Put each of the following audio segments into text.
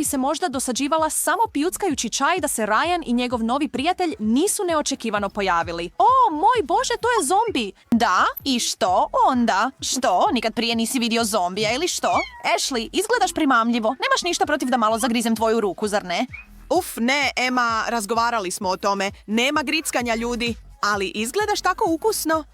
bi se možda dosađivala samo pijuckajući čaj da se Ryan i njegov novi prijatelj nisu neočekivano pojavili. O, moj Bože, to je zombi! Da, i što onda? Što? Nikad prije nisi vidio zombija ili što? Ashley, izgledaš primamljivo. Nemaš ništa protiv da malo zagrizem tvoju ruku, zar ne? Ne, Emma, razgovarali smo o tome. Nema grickanja, ljudi. Ali izgledaš tako ukusno.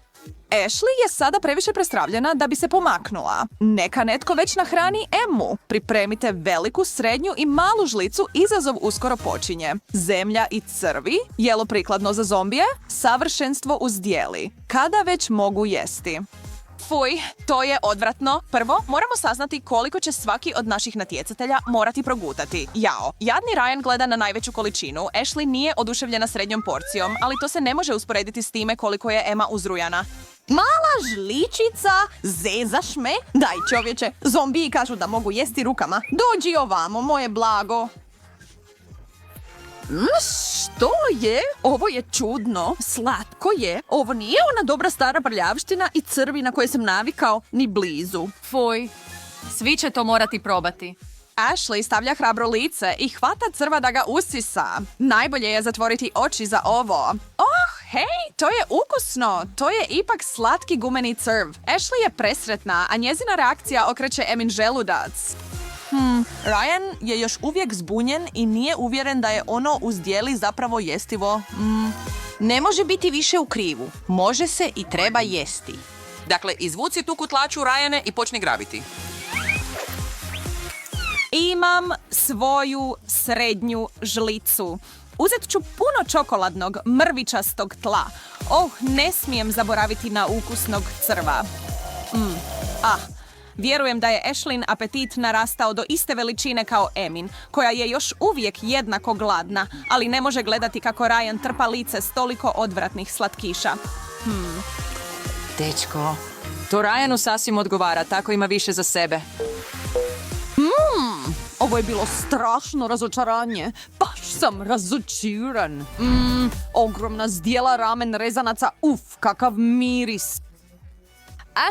Ashley je sada previše prestravljena da bi se pomaknula. Neka netko već nahrani Emmu. Pripremite veliku, srednju i malu žlicu, izazov uskoro počinje. Zemlja i crvi, jelo prikladno za zombije, savršenstvo uz dijeli. Kada već mogu jesti? Fuj, to je odvratno. Prvo, moramo saznati koliko će svaki od naših natjecatelja morati progutati. Jao, jadni Ryan gleda na najveću količinu, Ashley nije oduševljena srednjom porcijom, ali to se ne može usporediti s time koliko je Emma uzrujana. Mala žličica, zezaš me? Daj, čovječe, zombiji kažu da mogu jesti rukama. Dođi ovamo, moje blago. Što je? Ovo je čudno. Slatko je. Ovo nije ona dobra stara prljavština i crvi na koje sam navikao, ni blizu. Fuj, svi će to morati probati. Ashley stavlja hrabro lice i hvata crva da ga usisa. Najbolje je zatvoriti oči za ovo. Oh, hej, to je ukusno. To je ipak slatki gumeni crv. Ashley je presretna, a njezina reakcija okreće Emin želudac. Ryan je još uvijek zbunjen i nije uvjeren da je ono uz dijeli zapravo jestivo. Ne može biti više u krivu. Može se i treba jesti. Dakle, izvuci tu kutlaču, Ryane, i počni grabiti. Imam svoju srednju žlicu. Uzet ću puno čokoladnog, mrvičastog tla. Ne smijem zaboraviti na ukusnog crva. Vjerujem da je Ashlyn apetit narastao do iste veličine kao Emin, koja je još uvijek jednako gladna, ali ne može gledati kako Ryan trpa lice s toliko odvratnih slatkiša. Dečko, to Ryanu sasvim odgovara, tako ima više za sebe. Ovo je bilo strašno razočaranje. Baš sam razočiran. Ogromna zdjela ramen rezanaca. Kakav miris.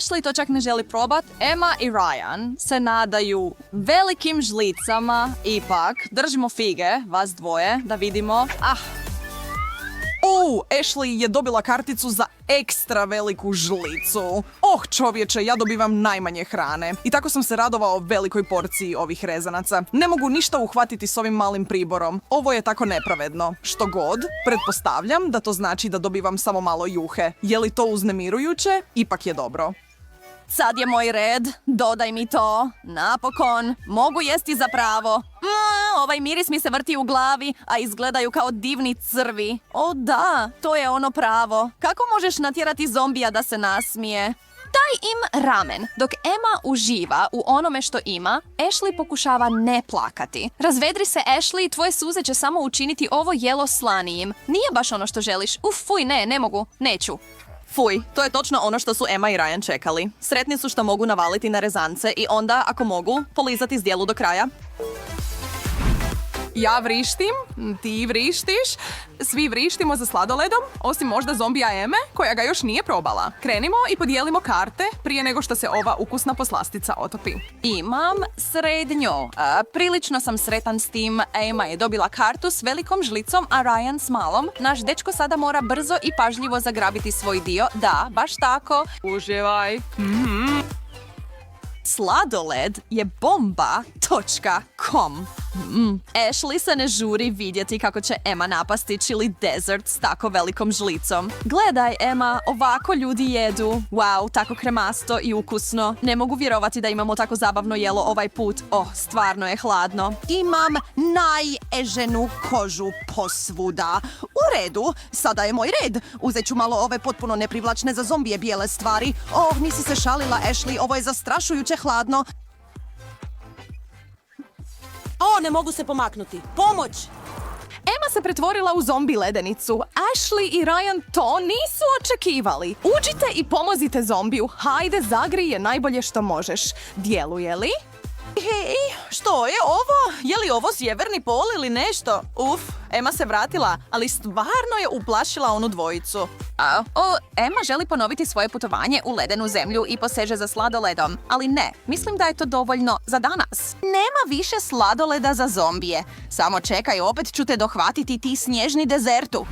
Ashley to čak ne želi probat. Emma i Ryan se nadaju velikim žlicama. Ipak, držimo fige, vas dvoje, da vidimo. Ashley je dobila karticu za ekstra veliku žlicu. Čovječe, ja dobivam najmanje hrane. I tako sam se radovao velikoj porciji ovih rezanaca. Ne mogu ništa uhvatiti s ovim malim priborom. Ovo je tako nepravedno. Što god, pretpostavljam da to znači da dobivam samo malo juhe. Je li to uznemirujuće? Ipak je dobro. Sad je moj red, dodaj mi to. Napokon, mogu jesti za pravo. Ovaj miris mi se vrti u glavi, a izgledaju kao divni crvi. Da, to je ono pravo. Kako možeš natjerati zombija da se nasmije? Daj im ramen. Dok Emma uživa u onome što ima, Ashley pokušava ne plakati. Razvedri se, Ashley, tvoje suze će samo učiniti ovo jelo slanijim. Nije baš ono što želiš. Fuj, ne mogu, neću. Fuj, to je točno ono što su Emma i Ryan čekali. Sretni su što mogu navaliti na rezance i onda, ako mogu, polizati zdjelu do kraja. Ja vrištim, ti vrištiš, svi vrištimo za sladoledom, osim možda zombija Eme, koja ga još nije probala. Krenimo i podijelimo karte prije nego što se ova ukusna poslastica otopi. Imam srednju. Prilično sam sretan s tim. Emma je dobila kartu s velikom žlicom, a Ryan s malom. Naš dečko sada mora brzo i pažljivo zagrabiti svoj dio. Da, baš tako. Uživaj. Sladoled je bomba.com. Ashley se ne žuri vidjeti kako će Emma napasti chili dessert s tako velikom žlicom. Gledaj, Emma, ovako ljudi jedu. Wow, tako kremasto i ukusno. Ne mogu vjerovati da imamo tako zabavno jelo ovaj put. Stvarno je hladno. Imam naježenu kožu posvuda. U redu, sada je moj red. Uzet ću malo ove potpuno neprivlačne za zombije bijele stvari. Nisi se šalila, Ashley, ovo je zastrašujuće hladno. Ne mogu se pomaknuti. Pomoć! Emma se pretvorila u zombi ledenicu. Ashley i Ryan to nisu očekivali. Uđite i pomozite zombiju. Hajde, zagri je najbolje što možeš. Djeluje li? Hej, Što je ovo? Je li ovo sjeverni pol ili nešto? Uf, Emma se vratila, ali stvarno je uplašila onu dvojicu. Emma želi ponoviti svoje putovanje u ledenu zemlju i poseže za sladoledom, ali ne, mislim da je to dovoljno za danas. Nema više sladoleda za zombije. Samo čekaj, opet ću te dohvatiti ti snježni dezertu.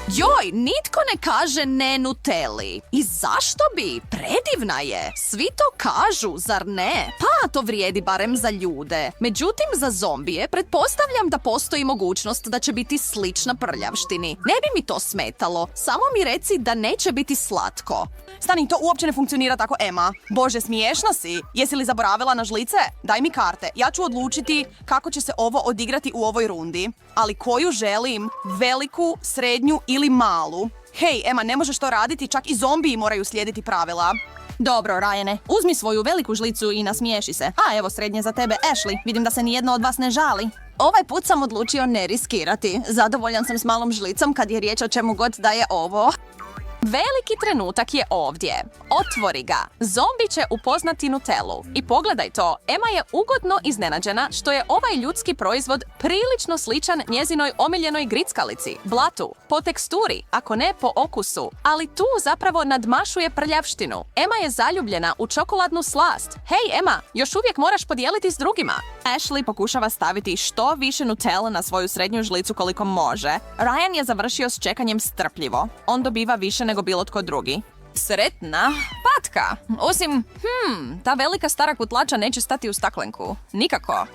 Joj, nitko ne kaže ne Nutelli. I zašto bi? Predivna je. Svi to kažu, zar ne? Pa, to vrijedi barem za ljude. Međutim, za zombije pretpostavljam da postoji mogućnost da će biti slična prljavštini. Ne bi mi to smetalo. Samo mi reci da neće biti slatko. Stani, to uopće ne funkcionira tako, Emma. Bože, smiješna si. Jesi li zaboravila na žlice? Daj mi karte. Ja ću odlučiti kako će se ovo odigrati u ovoj rundi. Ali koju želim? Veliku, srednju ili malu? Hej, Emma, ne možeš to raditi, čak i zombiji moraju slijediti pravila. Dobro, Ryane, uzmi svoju veliku žlicu i nasmiješi se. A evo srednje za tebe, Ashley. Vidim da se nijedno od vas ne žali. Ovaj put sam odlučio ne riskirati. Zadovoljan sam s malom žlicom kad je riječ o čemu god da je ovo. Veliki trenutak je ovdje. Otvori ga. Zombi će upoznati Nutellu. I pogledaj to, Emma je ugodno iznenađena što je ovaj ljudski proizvod prilično sličan njezinoj omiljenoj grickalici, blatu, po teksturi, ako ne po okusu. Ali tu zapravo nadmašuje prljavštinu. Emma je zaljubljena u čokoladnu slast. Hej Emma, još uvijek moraš podijeliti s drugima. Ashley pokušava staviti što više Nutelle na svoju srednju žlicu koliko može. Ryan je završio s čekanjem strpljivo. On dobiva više nego bilo tko drugi. Sretna patka. Osim, ta velika stara kutlača neće stati u staklenku. Nikako.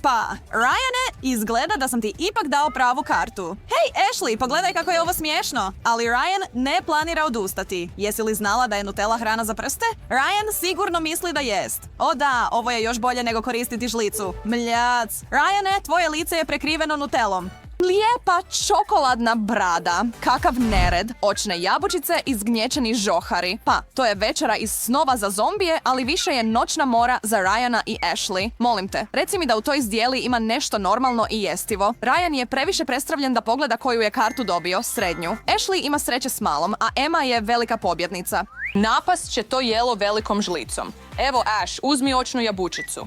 Pa, Ryane, izgleda da sam ti ipak dao pravu kartu. Hej, Ashley, pogledaj kako je ovo smiješno. Ali Ryan ne planira odustati. Jesi li znala da je Nutella hrana za prste? Ryan sigurno misli da jest. O da, ovo je još bolje nego koristiti žlicu. Mljac. Ryane, tvoje lice je prekriveno Nutellom. Lijepa čokoladna brada. Kakav nered. Očne jabučice i zgnječeni žohari. Pa, to je večera iz snova za zombije, ali više je noćna mora za Ryana i Ashley. Molim te, reci mi da u toj zdjeli ima nešto normalno i jestivo. Ryan je previše prestravljen da pogleda koju je kartu dobio, srednju. Ashley ima sreće s malom, a Emma je velika pobjednica. Napast će to jelo velikom žlicom. Evo, Ash, uzmi očnu jabučicu.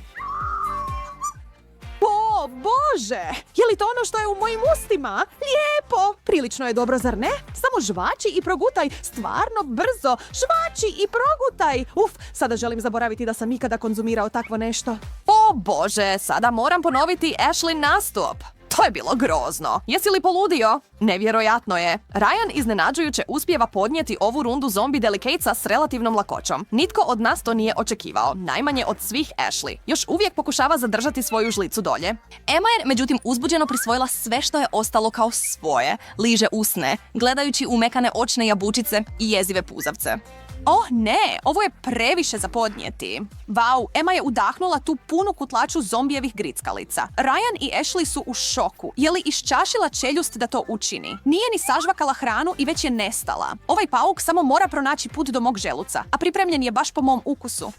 O, Bože! Je li to ono što je u mojim ustima? Lijepo! Prilično je dobro, zar ne? Samo žvači i progutaj. Stvarno brzo. Žvači i progutaj. Uf, sada želim zaboraviti da sam ikada konzumirao takvo nešto. O Bože, sada moram ponoviti Ashley nastup. To je bilo grozno. Jesi li poludio? Nevjerojatno je. Ryan iznenađujuće uspijeva podnijeti ovu rundu zombi delikatesa s relativnom lakoćom. Nitko od nas to nije očekivao, najmanje od svih Ashley. Još uvijek pokušava zadržati svoju žlicu dolje. Emma je međutim uzbuđeno prisvojila sve što je ostalo kao svoje. Liže usne, gledajući umekane očne jabučice i jezive puzavce. Oh ne, ovo je previše za podnijeti. Vau, Emma je udahnula tu punu kutlaču zombijevih grickalica. Ryan i Ashley su u šoku. Je li iščašila čeljust da to učini? Nije ni sažvakala hranu i već je nestala. Ovaj pauk samo mora pronaći put do mog želuca, a pripremljen je baš po mom ukusu.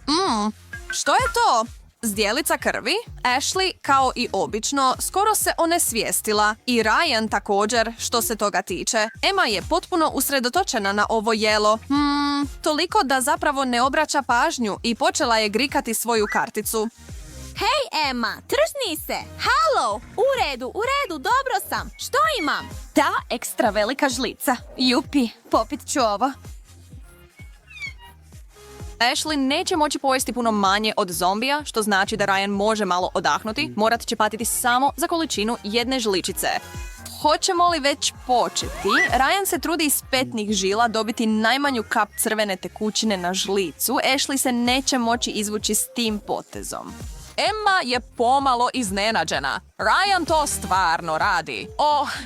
Što je to? Zdjelica krvi? Ashley, kao i obično, skoro se onesvijestila. I Ryan također, što se toga tiče. Emma je potpuno usredotočena na ovo jelo. Toliko da zapravo ne obraća pažnju i počela je grikati svoju karticu. Hej Emma, trzni se! Halo! U redu, dobro sam. Što imam? Ta ekstra velika žlica. Jupi, popit ću ovo. Ashley neće moći pojesti puno manje od zombija, što znači da Ryan može malo odahnuti. Morat će patiti samo za količinu jedne žličice. Hoćemo li već početi? Ryan se trudi iz petnih žila dobiti najmanju kap crvene tekućine na žlicu. Ashley se neće moći izvući s tim potezom. Emma je pomalo iznenađena. Ryan to stvarno radi.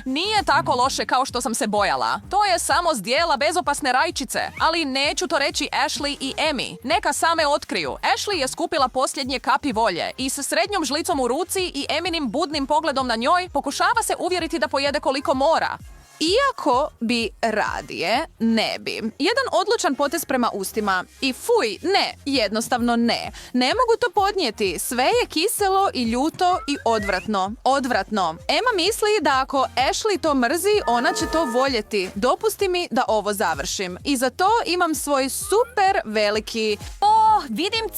Nije tako loše kao što sam se bojala. To je samo zdjela bezopasne rajčice. Ali neću to reći Ashley i Emmy. Neka same otkriju. Ashley je skupila posljednje kapi volje i sa srednjom žlicom u ruci i Eminim budnim pogledom na njoj pokušava se uvjeriti da pojede koliko mora. Iako bi radije, ne bi. Jedan odlučan potez prema ustima. I fuj, ne, jednostavno ne. Ne mogu to podnijeti. Sve je kiselo i ljuto i odvratno. Odvratno. Emma misli da ako Ashley to mrzi, ona će to voljeti. Dopusti mi da ovo završim. I za to imam svoj super veliki vidim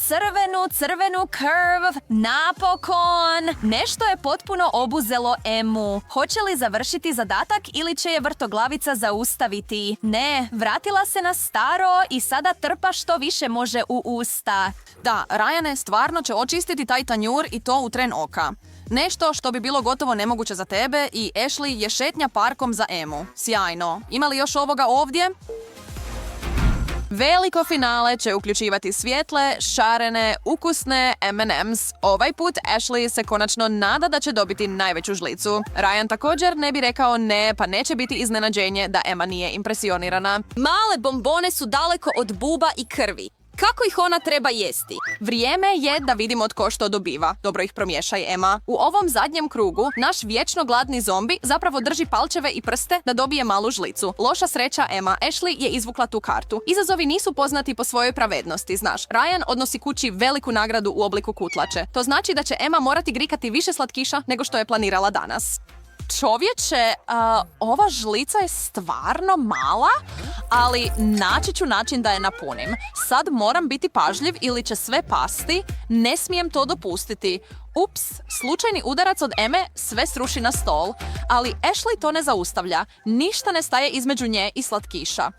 crvenu krv. Napokon! Nešto je potpuno obuzelo Emu. Hoće li završiti zadatak ili će je vrtoglavica zaustaviti? Ne, vratila se na staro i sada trpa što više može u usta. Da, Ryane stvarno će očistiti taj tanjur i to u tren oka. Nešto što bi bilo gotovo nemoguće za tebe i Ashley je šetnja parkom za Emu. Sjajno. Ima li još ovoga ovdje? Veliko finale će uključivati svjetle, šarene, ukusne M&M's. Ovaj put Ashley se konačno nada da će dobiti najveću žlicu. Ryan također ne bi rekao ne, pa neće biti iznenađenje da Emma nije impresionirana. Male bombone su daleko od buba i krvi. Kako ih ona treba jesti? Vrijeme je da vidimo tko što dobiva. Dobro ih promiješaj, Emma. U ovom zadnjem krugu naš vječno gladni zombi zapravo drži palčeve i prste da dobije malu žlicu. Loša sreća, Emma, Ashley je izvukla tu kartu. Izazovi nisu poznati po svojoj pravednosti, znaš. Ryan odnosi kući veliku nagradu u obliku kutlače. To znači da će Emma morati grikati više slatkiša nego što je planirala danas. Čovječe, ova žlica je stvarno mala, ali naći ću način da je napunim. Sad moram biti pažljiv ili će sve pasti. Ne smijem to dopustiti. Ups, slučajni udarac od Eme sve sruši na stol, ali Ashley to ne zaustavlja. Ništa ne staje između nje i slatkiša.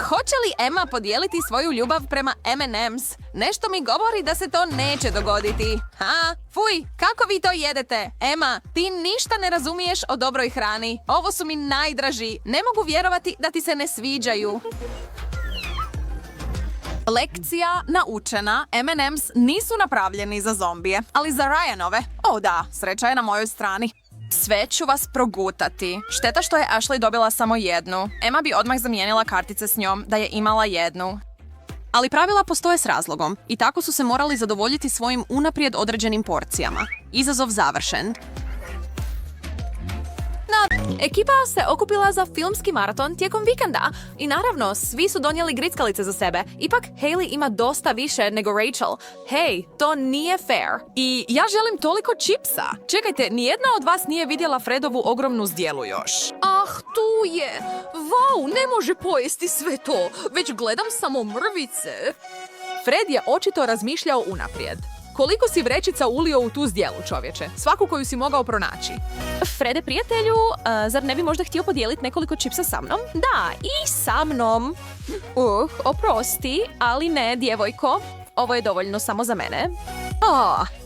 Hoće li Emma podijeliti svoju ljubav prema M&M's? Nešto mi govori da se to neće dogoditi. Fuj, kako vi to jedete? Emma, ti ništa ne razumiješ o dobroj hrani. Ovo su mi najdraži. Ne mogu vjerovati da ti se ne sviđaju. Lekcija naučena. M&M's nisu napravljeni za zombije, ali za Ryanove. O da, sreća je na mojoj strani. Sve ću vas progutati. Šteta što je Ashley dobila samo jednu. Emma bi odmah zamijenila kartice s njom da je imala jednu. Ali pravila postoje s razlogom i tako su se morali zadovoljiti svojim unaprijed određenim porcijama. Izazov završen. Ekipa se okupila za filmski maraton tijekom vikenda i naravno svi su donijeli grickalice za sebe. Ipak Hailey ima dosta više nego Rachel. Hej, to nije fair. I ja želim toliko čipsa. Čekajte, nijedna od vas nije vidjela Fredovu ogromnu zdjelu još. Tu je! Vau, ne može pojesti sve to. Već gledam samo mrvice. Fred je očito razmišljao unaprijed. Koliko si vrećica ulio u tu zdjelu, čovječe? Svaku koju si mogao pronaći. Frede, prijatelju, zar ne bi možda htio podijeliti nekoliko čipsa sa mnom? Da, i sa mnom. Oprosti, ali ne, djevojko. Ovo je dovoljno samo za mene.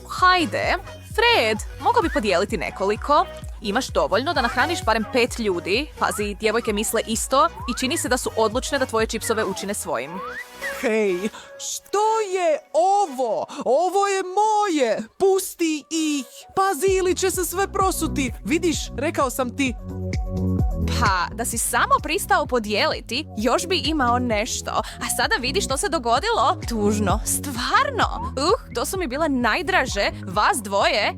Hajde. Fred, mogao bi podijeliti nekoliko. Imaš dovoljno da nahraniš barem 5 ljudi. Pazi, djevojke misle isto i čini se da su odlučne da tvoje čipsove učine svojim. Hej, što je ovo? Ovo je moje! Pusti ih! Pazi ili će se sve prosuti! Vidiš, rekao sam ti. Pa, da si samo pristao podijeliti, još bi imao nešto. A sada vidi što se dogodilo. Tužno, stvarno. To su mi bile najdraže, vas dvoje.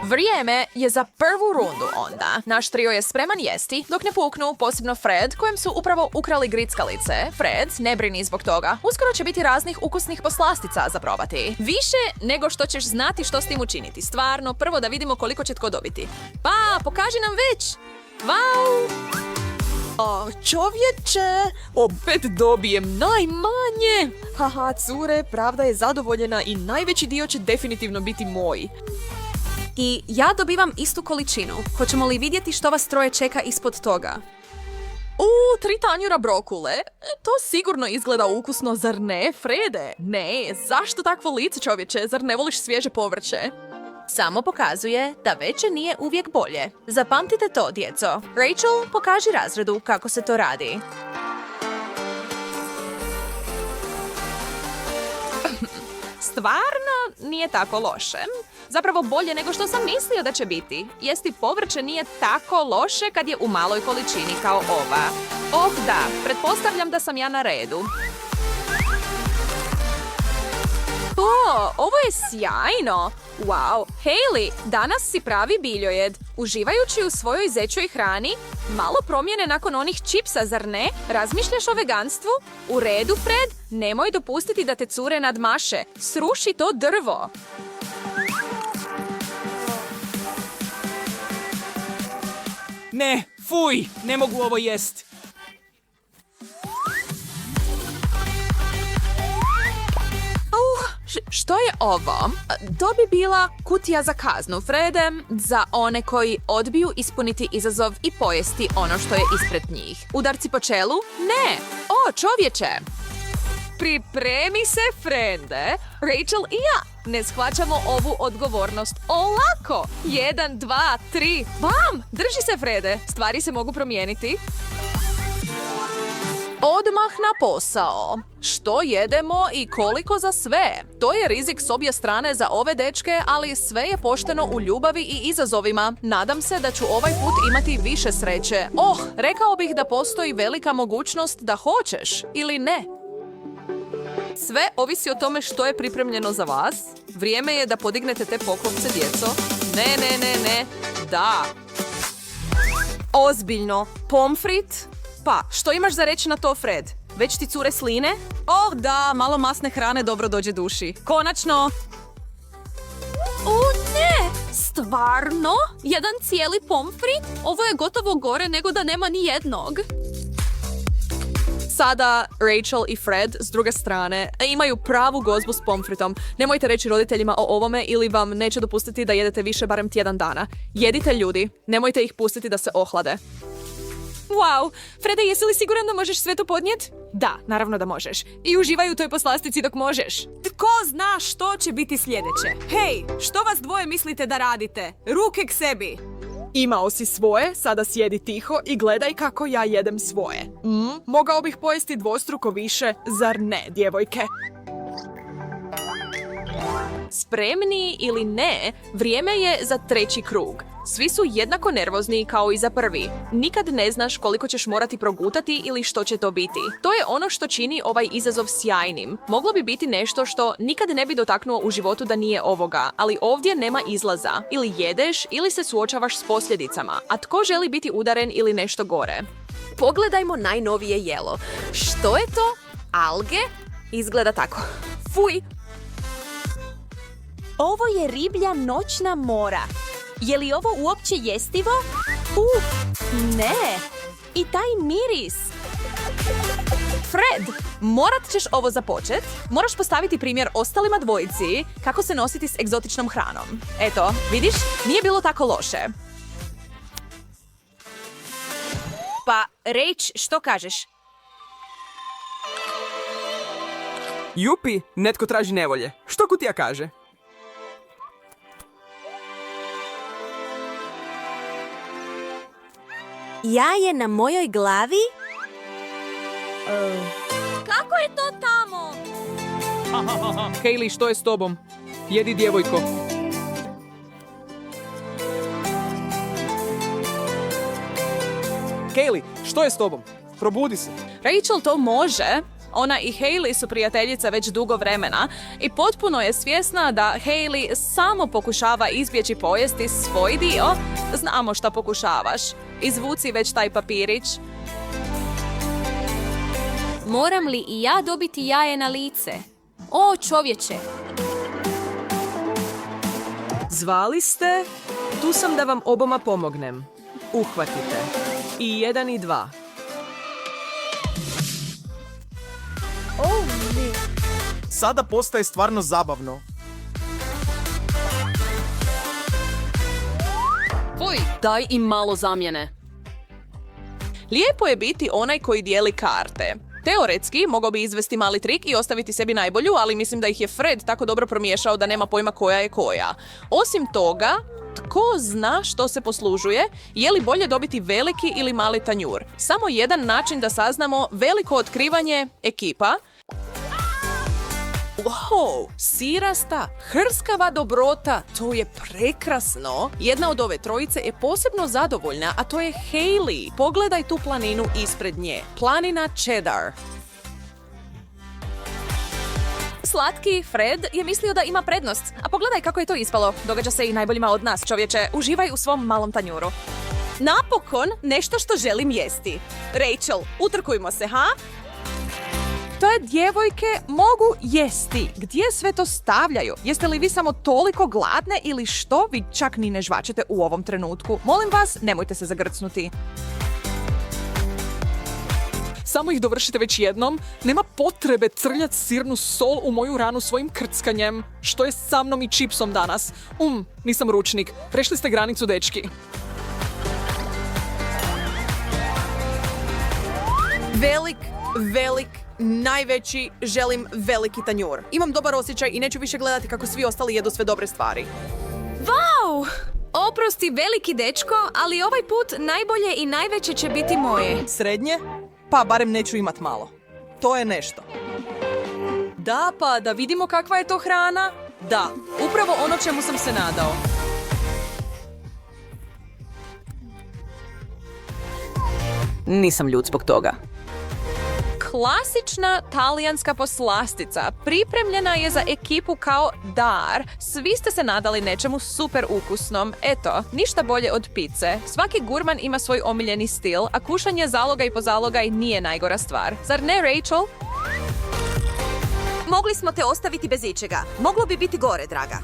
Vrijeme je za prvu rundu onda. Naš trio je spreman jesti, dok ne puknu, posebno Fred, kojem su upravo ukrali grickalice. Fred, ne brini zbog toga. Uskoro će biti raznih ukusnih poslastica za probati. Više nego što ćeš znati što s tim učiniti. Stvarno, prvo da vidimo koliko će tko dobiti. Pa, pokaži nam već! Vau! Čovječe, opet dobijem najmanje. Haha, cure, pravda je zadovoljena i najveći dio će definitivno biti moj. I ja dobivam istu količinu. Hoćemo li vidjeti što vas troje čeka ispod toga? 3 tanjura brokule. To sigurno izgleda ukusno, zar ne, Frede? Ne, zašto takvo lice, čovječe? Zar ne voliš svježe povrće? Samo pokazuje da veće nije uvijek bolje. Zapamtite to, djeco. Rachel, pokaži razredu kako se to radi. Stvarno nije tako loše. Zapravo bolje nego što sam mislio da će biti. Jesti povrće nije tako loše kad je u maloj količini kao ova. Da, pretpostavljam da sam ja na redu. Ovo je sjajno! Wow, Hailey, danas si pravi biljojed. Uživajući u svojoj zećoj hrani, malo promjene nakon onih čipsa, zar ne? Razmišljaš o veganstvu? U redu, Fred, nemoj dopustiti da te cure nadmaše. Sruši to drvo. Ne, fuj, ne mogu ovo jest. Što je ovo? To bi bila kutija za kaznu, Frede, za one koji odbiju ispuniti izazov i pojesti ono što je ispred njih. Udarci po čelu? Ne! O, čovječe! Pripremi se, frende. Rachel i ja ne shvaćamo ovu odgovornost olako. 1, 2, 3, bam! Drži se, Frede. Stvari se mogu promijeniti. Odmah na posao. Što jedemo i koliko za sve? To je rizik s obje strane za ove dečke, ali sve je pošteno u ljubavi i izazovima. Nadam se da ću ovaj put imati više sreće. Rekao bih da postoji velika mogućnost da hoćeš ili ne. Sve ovisi o tome što je pripremljeno za vas. Vrijeme je da podignete te poklopce, djeco. Ne. Da. Ozbiljno. Pomfrit? Pa, što imaš za reći na to, Fred? Već ti cure sline? Oh da, malo masne hrane dobro dođe duši. Konačno! O ne! Stvarno? Jedan cijeli pomfrit? Ovo je gotovo gore nego da nema ni jednog. Sada Rachel i Fred s druge strane imaju pravu gozbu s pomfritom. Nemojte reći roditeljima o ovome ili vam neće dopustiti da jedete više barem tjedan dana. Jedite, ljudi, nemojte ih pustiti da se ohlade. Wow, Frede, jesi li siguran da možeš sve to podnijet? Da, naravno da možeš. I uživaj u toj poslastici dok možeš. Tko zna što će biti sljedeće? Hej, što vas dvoje mislite da radite? Ruke k sebi! Imao si svoje, sada sjedi tiho i gledaj kako ja jedem svoje. Mogao bih pojesti dvostruko više, zar ne, djevojke? Spremni ili ne, vrijeme je za treći krug. Svi su jednako nervozni kao i za prvi. Nikad ne znaš koliko ćeš morati progutati ili što će to biti. To je ono što čini ovaj izazov sjajnim. Moglo bi biti nešto što nikad ne bi dotaknuo u životu da nije ovoga, ali ovdje nema izlaza. Ili jedeš ili se suočavaš s posljedicama. A tko želi biti udaren ili nešto gore? Pogledajmo najnovije jelo. Što je to? Alge? Izgleda tako. Fuj! Ovo je riblja noćna mora. Je li ovo uopće jestivo? Ne. I taj miris. Fred, morat ćeš ovo započet. Moraš postaviti primjer ostalima dvojici kako se nositi s egzotičnom hranom. Eto, vidiš, nije bilo tako loše. Pa, Rach, što kažeš? Jupi, netko traži nevolje. Što kutija kaže? Jaje na mojoj glavi? Kako je to tamo? Hayley, što je s tobom? Jedi, djevojko. Hayley, što je s tobom? Probudi se. Rachel to može. Ona i Hayley su prijateljice već dugo vremena i potpuno je svjesna da Hayley samo pokušava izbjeći pojesti svoj dio. Znamo šta pokušavaš. Izvuci već taj papirić. Moram li i ja dobiti jaje na lice? O, čovječe! Zvali ste? Tu sam da vam oboma pomognem. Uhvatite. I 1 i 2. Sada postaje stvarno zabavno. Fuj, daj im malo zamjene. Lijepo je biti onaj koji dijeli karte. Teoretski, mogao bi izvesti mali trik i ostaviti sebi najbolju, ali mislim da ih je Fred tako dobro promiješao da nema pojma koja je koja. Osim toga, tko zna što se poslužuje, je li bolje dobiti veliki ili mali tanjur. Samo jedan način da saznamo veliko otkrivanje ekipa. Wow, sirasta, hrskava dobrota, to je prekrasno. Jedna od ove trojice je posebno zadovoljna, a to je Hayley. Pogledaj tu planinu ispred nje. Planina cheddar. Slatki Fred je mislio da ima prednost. A pogledaj kako je to ispalo. Događa se i najboljima od nas, čovječe. Uživaj u svom malom tanjuru. Napokon nešto što želim jesti. Rachel, utrkujmo se, ha? To je djevojke mogu jesti. Gdje sve to stavljaju? Jeste li vi samo toliko gladne ili što? Vi čak ni ne žvačete u ovom trenutku. Molim vas, nemojte se zagrcnuti. samo ih dovršite već jednom. Nema potrebe trljat sirnu sol u moju ranu svojim krckanjem. Što je sa mnom i čipsom danas? Nisam ručnik. Prešli ste granicu, dečki. Velik, najveći, želim veliki tanjur. Imam dobar osjećaj i neću više gledati kako svi ostali jedu sve dobre stvari. Vau! Oprosti, veliki dečko, ali ovaj put najbolje i najveće će biti moje. Srednje? Pa barem neću imat malo. To je nešto. Da, pa da vidimo kakva je to hrana. Da, upravo ono čemu sam se nadao. Nisam ljud zbog toga. Klasična talijanska poslastica. Pripremljena je za ekipu kao dar. Svi ste se nadali nečemu super ukusnom. Eto, ništa bolje od pice. Svaki gurman ima svoj omiljeni stil, a kušanje zaloga i po zalogaj nije najgora stvar. Zar ne, Rachel? Mogli smo te ostaviti bez ičega. Moglo bi biti gore, draga.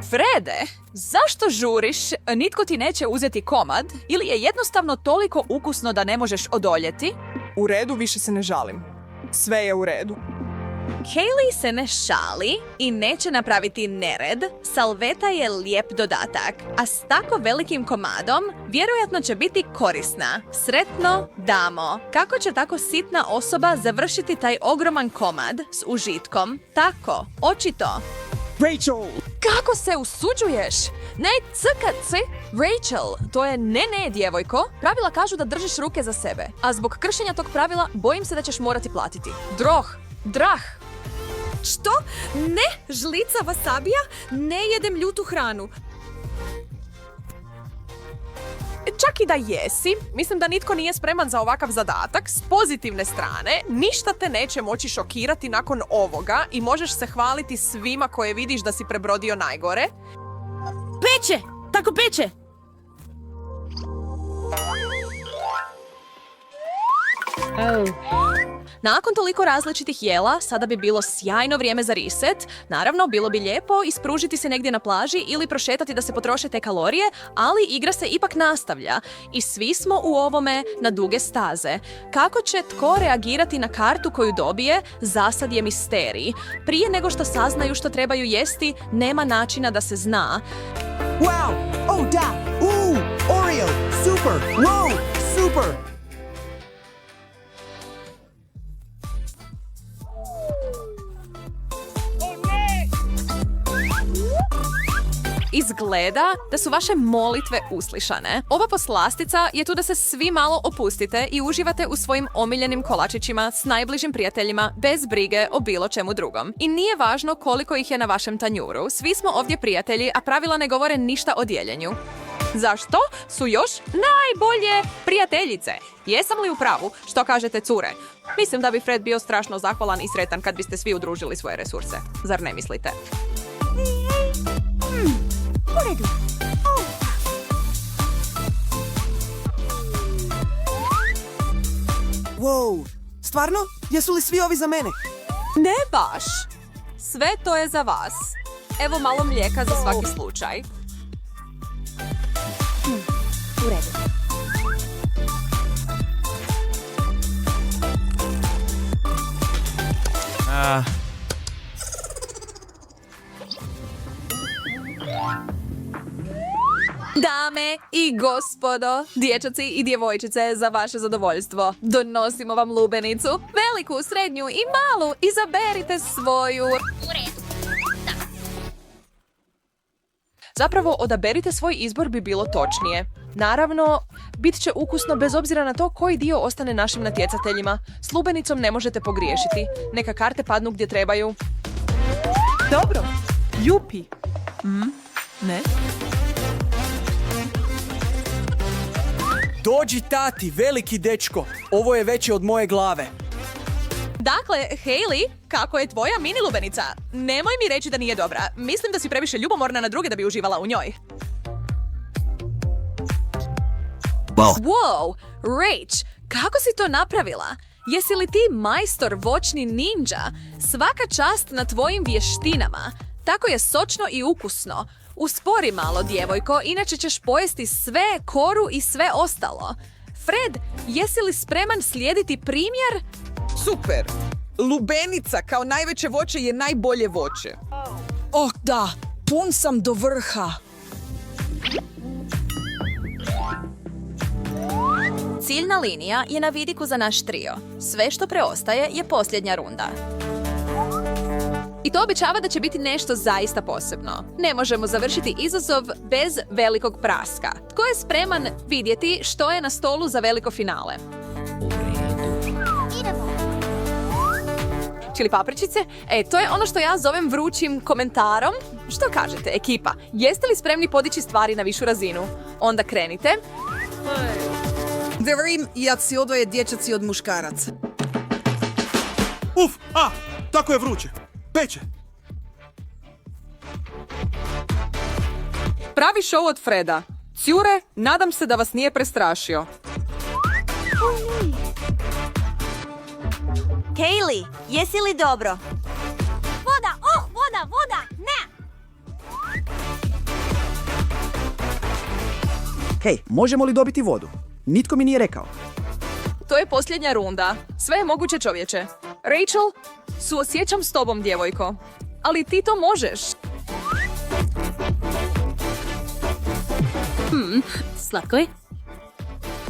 Frede, zašto žuriš? Nitko ti neće uzeti komad? Ili je jednostavno toliko ukusno da ne možeš odoljeti? U redu, više se ne žalim. Sve je u redu. Kaylee se ne šali i neće napraviti nered. Salveta je lijep dodatak, a s tako velikim komadom vjerojatno će biti korisna. Sretno, damo. Kako će tako sitna osoba završiti taj ogroman komad s užitkom? Tako, očito. Rachel! Kako se usuđuješ? Ne ckaci! Rachel, to je ne, djevojko. Pravila kažu da držiš ruke za sebe, a zbog kršenja tog pravila bojim se da ćeš morati platiti. Drah! Što? Ne, žlica wasabija? Ne jedem ljutu hranu. Čak i da jesi, mislim da nitko nije spreman za ovakav zadatak. S pozitivne strane, ništa te neće moći šokirati nakon ovoga i možeš se hvaliti svima koje vidiš da si prebrodio najgore. Peče! Tako peče! Nakon toliko različitih jela, sada bi bilo sjajno vrijeme za reset. Naravno, bilo bi lijepo ispružiti se negdje na plaži ili prošetati da se potroše te kalorije, ali igra se ipak nastavlja. I svi smo u ovome na duge staze. Kako će tko reagirati na kartu koju dobije, zasad je misterij. Prije nego što saznaju što trebaju jesti, nema načina da se zna. Wow! Oh, da! Oreo! Super! Wow! Super! Izgleda da su vaše molitve uslišane. Ova poslastica je tu da se svi malo opustite i uživate u svojim omiljenim kolačićima s najbližim prijateljima bez brige o bilo čemu drugom. I nije važno koliko ih je na vašem tanjuru. Svi smo ovdje prijatelji, a pravila ne govore ništa o dijeljenju. Zašto su još najbolje prijateljice? Jesam li u pravu? Što kažete, cure? Mislim da bi Fred bio strašno zahvalan i sretan kad biste svi udružili svoje resurse. Zar ne mislite? Wow, stvarno? Jesu li svi ovi za mene? Ne baš. Sve to je za vas. Evo malo mlijeka za svaki slučaj. U redu. Dame i gospodo, dječaci i djevojčice, za vaše zadovoljstvo donosimo vam lubenicu, veliku, srednju i malu. Izaberite svoju. Zapravo, odaberite svoj izbor bi bilo točnije. Naravno, bit će ukusno bez obzira na to koji dio ostane našim natjecateljima. S lubenicom ne možete pogriješiti. Neka karte padnu gdje trebaju. Dobro. Jupi. Ne? Dođi, tati, veliki dečko. Ovo je veće od moje glave. Dakle, Hailey, kako je tvoja mini lubenica? Nemoj mi reći da nije dobra. Mislim da si previše ljubomorna na druge da bi uživala u njoj. Wow, Rach, kako si to napravila? Jesi li ti majstor voćni ninja? Svaka čast na tvojim vještinama. Tako je sočno i ukusno. Uspori malo, djevojko, inače ćeš pojesti sve, koru i sve ostalo. Fred, jesi li spreman slijediti primjer? Super! Lubenica kao najveće voće je najbolje voće. Oh da, pun sam do vrha. Ciljna linija je na vidiku za naš trio. Sve što preostaje je posljednja runda. I to obećava da će biti nešto zaista posebno. Ne možemo završiti izazov bez velikog praska. Tko je spreman vidjeti što je na stolu za veliko finale? Čili papričice? To je ono što ja zovem vrućim komentarom. Što kažete, ekipa? Jeste li spremni podići stvari na višu razinu? Onda krenite. Devrim, ja si odvoje dječaci od muškaraca. Uf, tako je vruće. Peče. Pravi show od Freda. Cure, nadam se da vas nije prestrašio. Kaylee, jesi li dobro? Voda, voda, ne! Hej, možemo li dobiti vodu? Nitko mi nije rekao. To je posljednja runda. Sve je moguće, čovječe. Rachel, suosjećam s tobom, djevojko. Ali ti to možeš. Slatko je?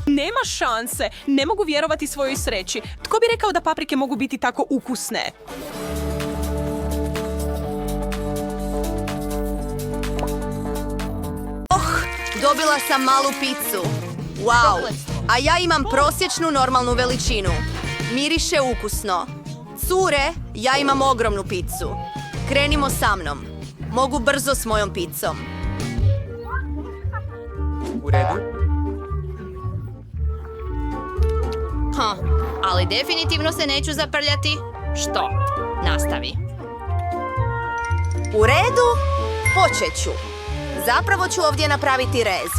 Nema šanse. Ne mogu vjerovati svojoj sreći. Tko bi rekao da paprike mogu biti tako ukusne? Dobila sam malu picu. Wow, a ja imam prosječnu normalnu veličinu. Miriše ukusno. Cure, ja imam ogromnu picu. Krenimo sa mnom. Mogu brzo s mojom picom. U redu. Ali definitivno se neću zaprljati. Što? Nastavi. U redu, počet ću. Zapravo ću ovdje napraviti rez.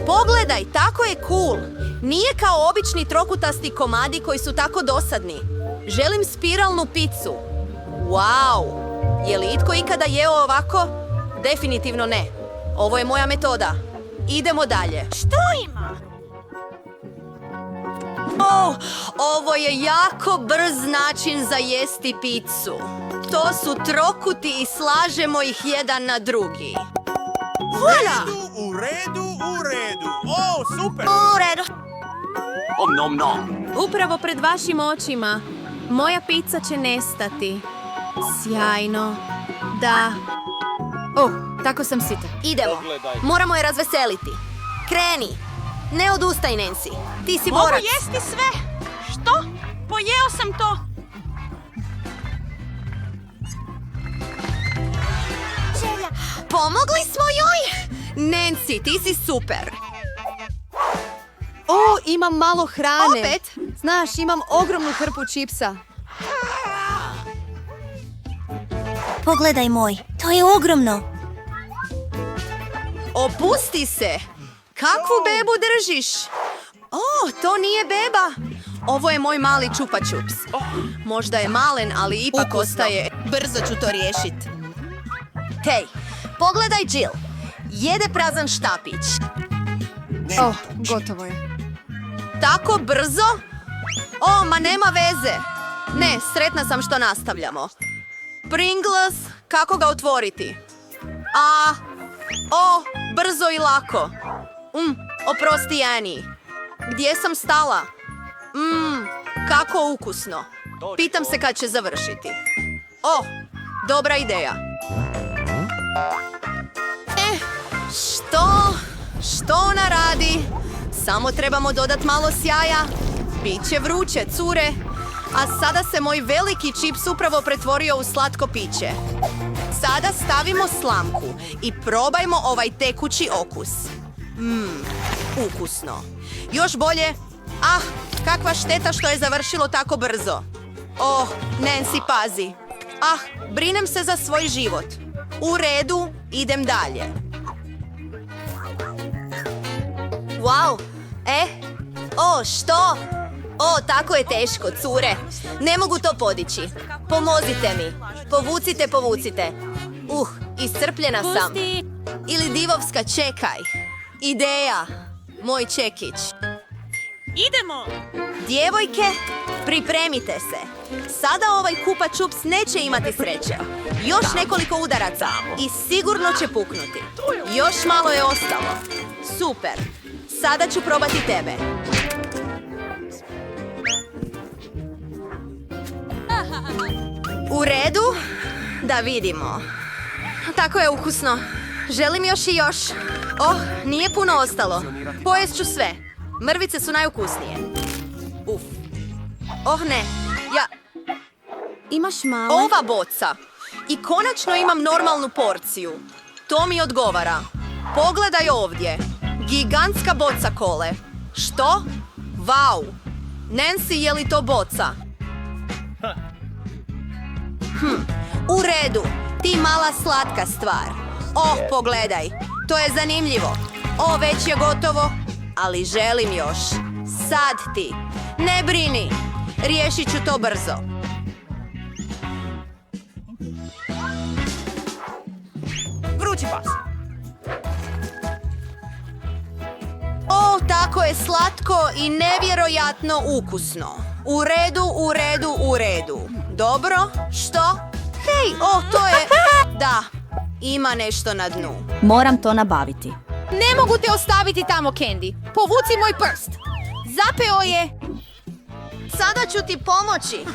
Pogledaj, tako je cool. Nije kao obični trokutasti komadi koji su tako dosadni. Želim spiralnu picu. Wow! Je li itko ikada jeo ovako? Definitivno ne. Ovo je moja metoda. Idemo dalje. Što ima? Ovo je jako brz način za jesti picu. To su trokuti i slažemo ih jedan na drugi. Voila! U redu. O, super! U redu. Nom nom. Upravo pred vašim očima. Moja pizza će nestati. Sjajno. Da. Tako sam sita. Idemo. Moramo je razveseliti. Kreni. Ne odustaj, Nancy. Ti si Mogu borac. jesti sve? Što? Pojeo sam to. Pomogli smo joj! Nancy, ti si super. Imam malo hrane. Opet? Znaš, imam ogromnu hrpu čipsa. Pogledaj moj, to je ogromno. Opusti se. Kakvu bebu držiš? To nije beba. Ovo je moj mali čupa-čups. Možda je malen, ali ipak ostaje. Brzo ću to riješiti. Hej, pogledaj Jill. Jede prazan štapić. Gotovo je. Tako brzo? Ma nema veze. Ne, sretna sam što nastavljamo. Pringles, kako ga otvoriti? Brzo i lako. Oprosti, Annie. Gdje sam stala? Kako ukusno. Pitam se kad će završiti. Dobra ideja. Što ona radi? Samo trebamo dodat malo sjaja. Biće vruće, cure. A sada se moj veliki čips upravo pretvorio u slatko piće. Sada stavimo slamku i probajmo ovaj tekući okus. Ukusno. Još bolje. Kakva šteta što je završilo tako brzo. Nancy, pazi. Brinem se za svoj život. U redu, idem dalje. Wow. Što? O, tako je teško, cure. Ne mogu to podići. Pomozite mi. Povucite. Iscrpljena sam. Ili divovska, čekaj. Ideja. Moj čekić. Idemo! Djevojke, pripremite se. Sada ovaj kupa čups neće imati sreće. Još nekoliko udaraca i sigurno će puknuti. Još malo je ostalo. Super. Sada ću probati tebe. U redu? Da vidimo. Tako je ukusno. Želim još i još. Nije puno ostalo. Pojest ću sve. Mrvice su najukusnije. Uf. Ne. Imaš malo? Ova boca. I konačno imam normalnu porciju. To mi odgovara. Pogledaj ovdje. Gigantska boca kole. Što? Vau. Nancy, je li to boca? U redu. Ti mala slatka stvar. Pogledaj. To je zanimljivo. Već je gotovo. Ali želim još. Sad ti. Ne brini. Riješit ću to brzo. Vrući pas. Tako je slatko i nevjerojatno ukusno. U redu. Dobro, što? Hej, to je... Da, ima nešto na dnu. Moram to nabaviti. Ne mogu te ostaviti tamo, Candy. Povuci moj prst. Zapeo je. Sada ću ti pomoći.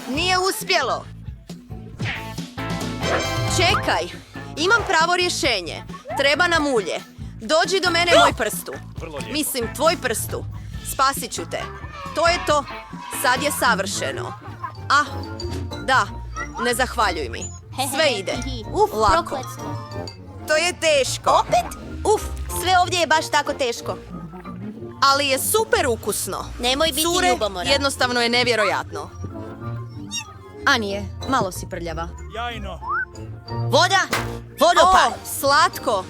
Nije uspjelo. Čekaj, imam pravo rješenje. Treba nam ulje. Dođi do mene, moj prstu. Mislim, tvoj prstu. Spasit ću te. To je to. Sad je savršeno. Da, ne zahvaljuj mi. Sve ide. Lako. To je teško. Opet? Sve ovdje je baš tako teško. Ali je super ukusno. Nemoj biti ljubomoran. Jednostavno je nevjerojatno. Anije, malo si prljava. Jajno. Vodopad. Slatko.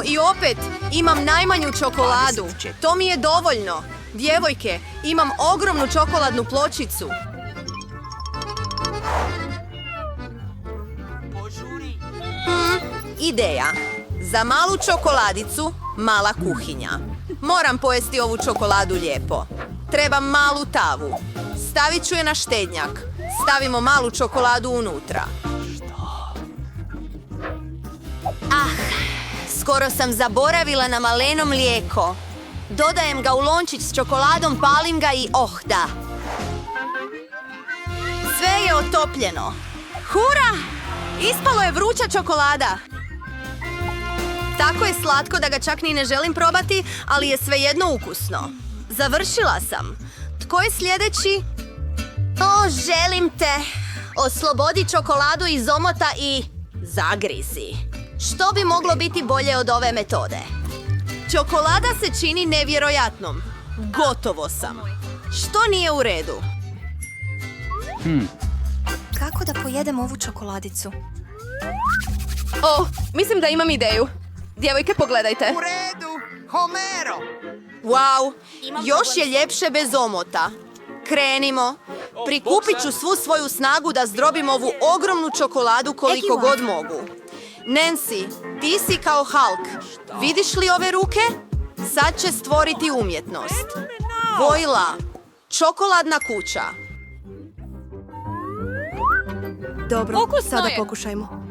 I opet imam najmanju čokoladu. To mi je dovoljno. Djevojke, imam ogromnu čokoladnu pločicu. Ideja. Za malu čokoladicu, mala kuhinja. Moram pojesti ovu čokoladu lijepo. Trebam malu tavu. Stavit ću je na štednjak. Stavimo malu čokoladu unutra. Skoro sam zaboravila na maleno mlijeko. Dodajem ga u lončić s čokoladom, palim ga i da. Sve je otopljeno. Hura! Ispalo je vruća čokolada. Tako je slatko da ga čak ni ne želim probati, ali je svejedno ukusno. Završila sam. Tko je sljedeći? Želim te. Oslobodi čokoladu iz omota i zagrizi. Što bi moglo biti bolje od ove metode? Čokolada se čini nevjerojatnom. Gotovo sam. Što nije u redu? Kako da pojedem ovu čokoladicu? Mislim da imam ideju. Djevojke, pogledajte. U redu. Homero. Wow, još je ljepše bez omota. Krenimo. Prikupit ću svu svoju snagu da zdrobim ovu ogromnu čokoladu koliko god mogu. Nancy, ti si kao Hulk. Vidiš li ove ruke? Sad će stvoriti umjetnost. Vojla. Čokoladna kuća. Dobro, Ukusno sada je. pokušajmo.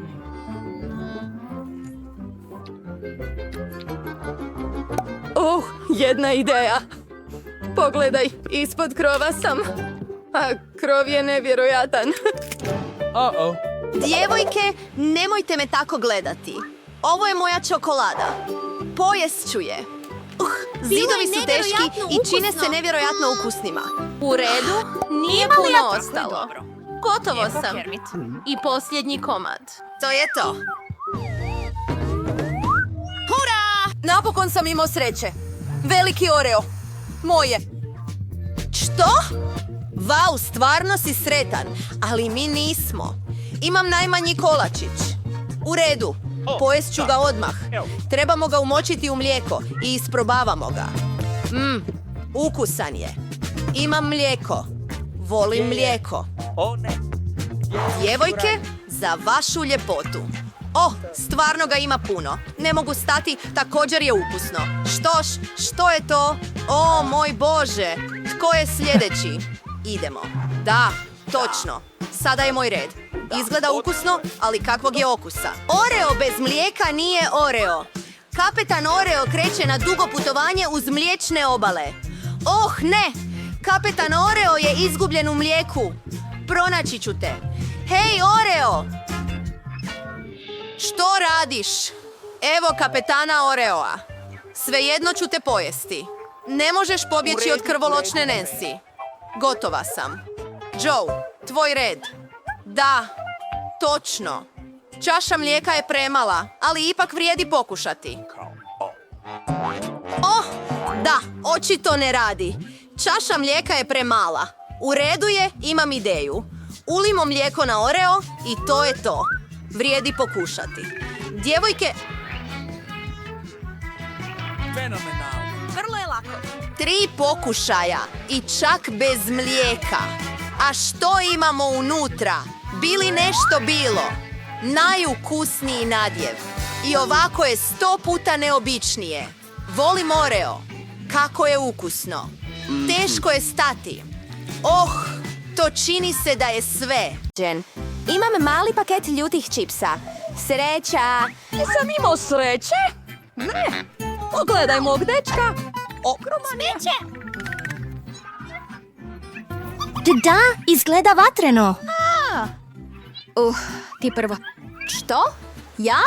Jedna ideja. Pogledaj, ispod krova sam. A krov je nevjerojatan. Djevojke, nemojte me tako gledati. Ovo je moja čokolada. Pojest ću je. Zidovi su teški i čine se nevjerojatno ukusnima. U redu, nije puno ostalo. Gotovo sam. I posljednji komad. To je to. Hurra! Napokon sam imao sreće. Veliki Oreo. Moje. Što? Vau, stvarno si sretan. Ali mi nismo. Imam najmanji kolačić. U redu. Pojest ću ga odmah. Trebamo ga umočiti u mlijeko i isprobavamo ga. Ukusan je. Imam mlijeko. Volim mlijeko. Djevojke, za vašu ljepotu. Stvarno ga ima puno. Ne mogu stati, također je ukusno. Što je to? O, moj Bože! Tko je sljedeći? Idemo. Da, točno. Sada je moj red. Izgleda ukusno, ali kakvog je okusa? Oreo bez mlijeka nije Oreo. Kapetan Oreo kreće na dugo putovanje uz mliječne obale. Ne! Kapetan Oreo je izgubljen u mlijeku. Pronaći ću te. Hej, Oreo! Što radiš? Evo kapetana Oreoa. Svejedno ću te pojesti. Ne možeš pobjeći od krvoločne Nancy. Gotova sam. Joe, tvoj red. Da, točno. Čaša mlijeka je premala, ali ipak vrijedi pokušati. Da, očito ne radi. Čaša mlijeka je premala. U redu je, imam ideju. Ulimo mlijeko na Oreo i to je to. Vrijedi pokušati. Djevojke... Vrlo je lako. 3 pokušaja i čak bez mlijeka. A što imamo unutra? Bili nešto bilo? Najukusniji nadjev. I ovako je 100 puta neobičnije. Volim Oreo. Kako je ukusno. Teško je stati. To čini se da je sve. Imam mali paket ljutih čipsa. Sreća! Nisam imao sreće? Ne. Pogledaj mog dečka. Ogroman je. Da, izgleda vatreno. Ti prvo. Što? Ja?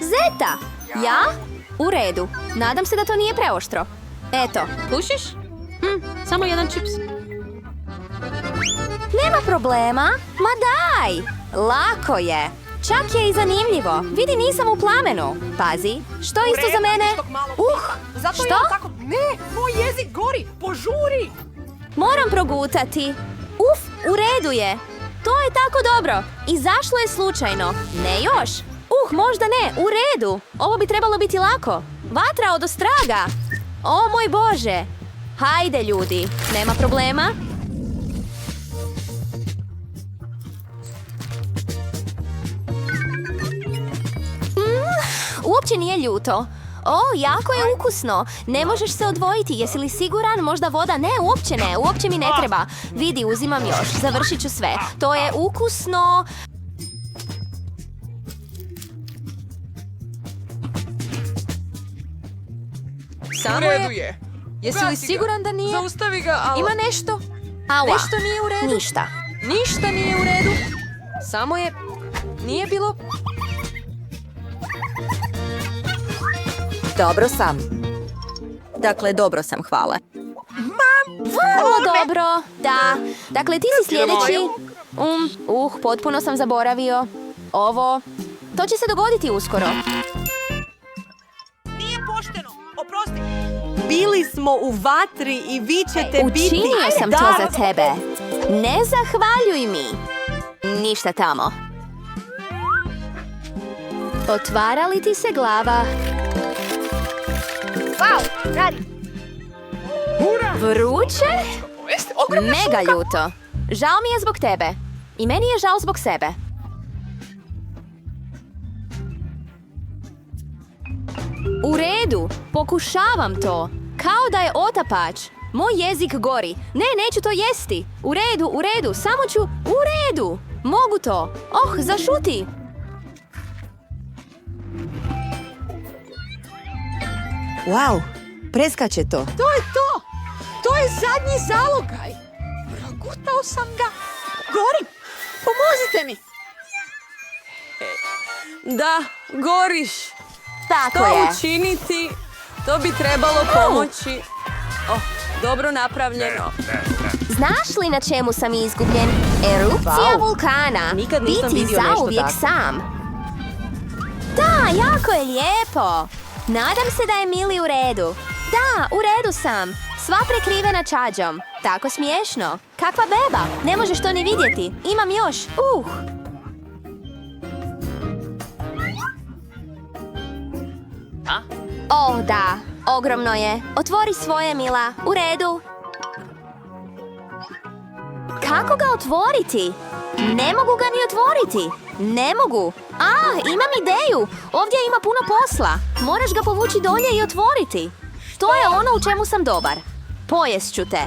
Zeta? Ja? U redu. Nadam se da to nije preoštro. Eto. Pušiš? Samo jedan čips. Nema problema. Ma daj! Lako je. Čak je i zanimljivo. Vidi, nisam u plamenu. Pazi, što isto za mene? Što? Ne, moj jezik gori, požuri! Moram progutati. U redu je. To je tako dobro. Izašlo je slučajno. Ne još. Možda ne, u redu. Ovo bi trebalo biti lako. Vatra od ostraga. O moj Bože. Hajde ljudi, nema problema. Uopće nije ljuto. Jako je ukusno. Ne možeš se odvojiti. Jesi li siguran? Možda voda? Ne, uopće ne. Uopće mi ne treba. Vidi, uzimam još. Završit ću sve. To je ukusno. Samo je. Jesi li siguran da nije? Zaustavi ga, ali... Ima nešto? Nešto nije u redu? Ništa. Ništa nije u redu? Samo je... Nije bilo... Dobro sam. Dakle, dobro sam, hvala. Vrlo dobro. Da. Dakle, ti si sljedeći. Potpuno sam zaboravio. Ovo. To će se dogoditi uskoro. Nije pošteno. Oprosti. Bili smo u vatri i vi ćete biti... Učinio sam to za tebe. Ne zahvaljuj mi. Ništa tamo. Otvara li ti se glava? Wow, radi. Vruće? Mega ljuto. Žao mi je zbog tebe. I meni je žao zbog sebe. U redu. Pokušavam to. Kao da je otapač. Moj jezik gori. Ne, neću to jesti. U redu. Samo ću... U redu. Mogu to. Zašuti. Wow, preskače to. To je to! To je zadnji zalogaj! Progutao sam ga! Gorim! Pomozite mi! Da, goriš. Tako je. Učiniti, to bi trebalo pomoći. Dobro napravljeno. Znaš li na čemu sam izgubljen? Erupcija vulkana. Nikad nisam Biti vidio nešto zauvijek tako. sam. Da, jako je lijepo. Nadam se da je Mili u redu. Da, u redu sam. Sva prekrivena čađom. Tako smiješno. Kakva beba. Ne možeš to ni vidjeti. Imam još. Da. Ogromno je. Otvori svoje, Mila. U redu. Kako ga otvoriti? Ne mogu ga ni otvoriti. Ne mogu. Imam ideju. Ovdje ima puno posla. Moraš ga povući dolje i otvoriti. To je ono u čemu sam dobar. Pojest ću te.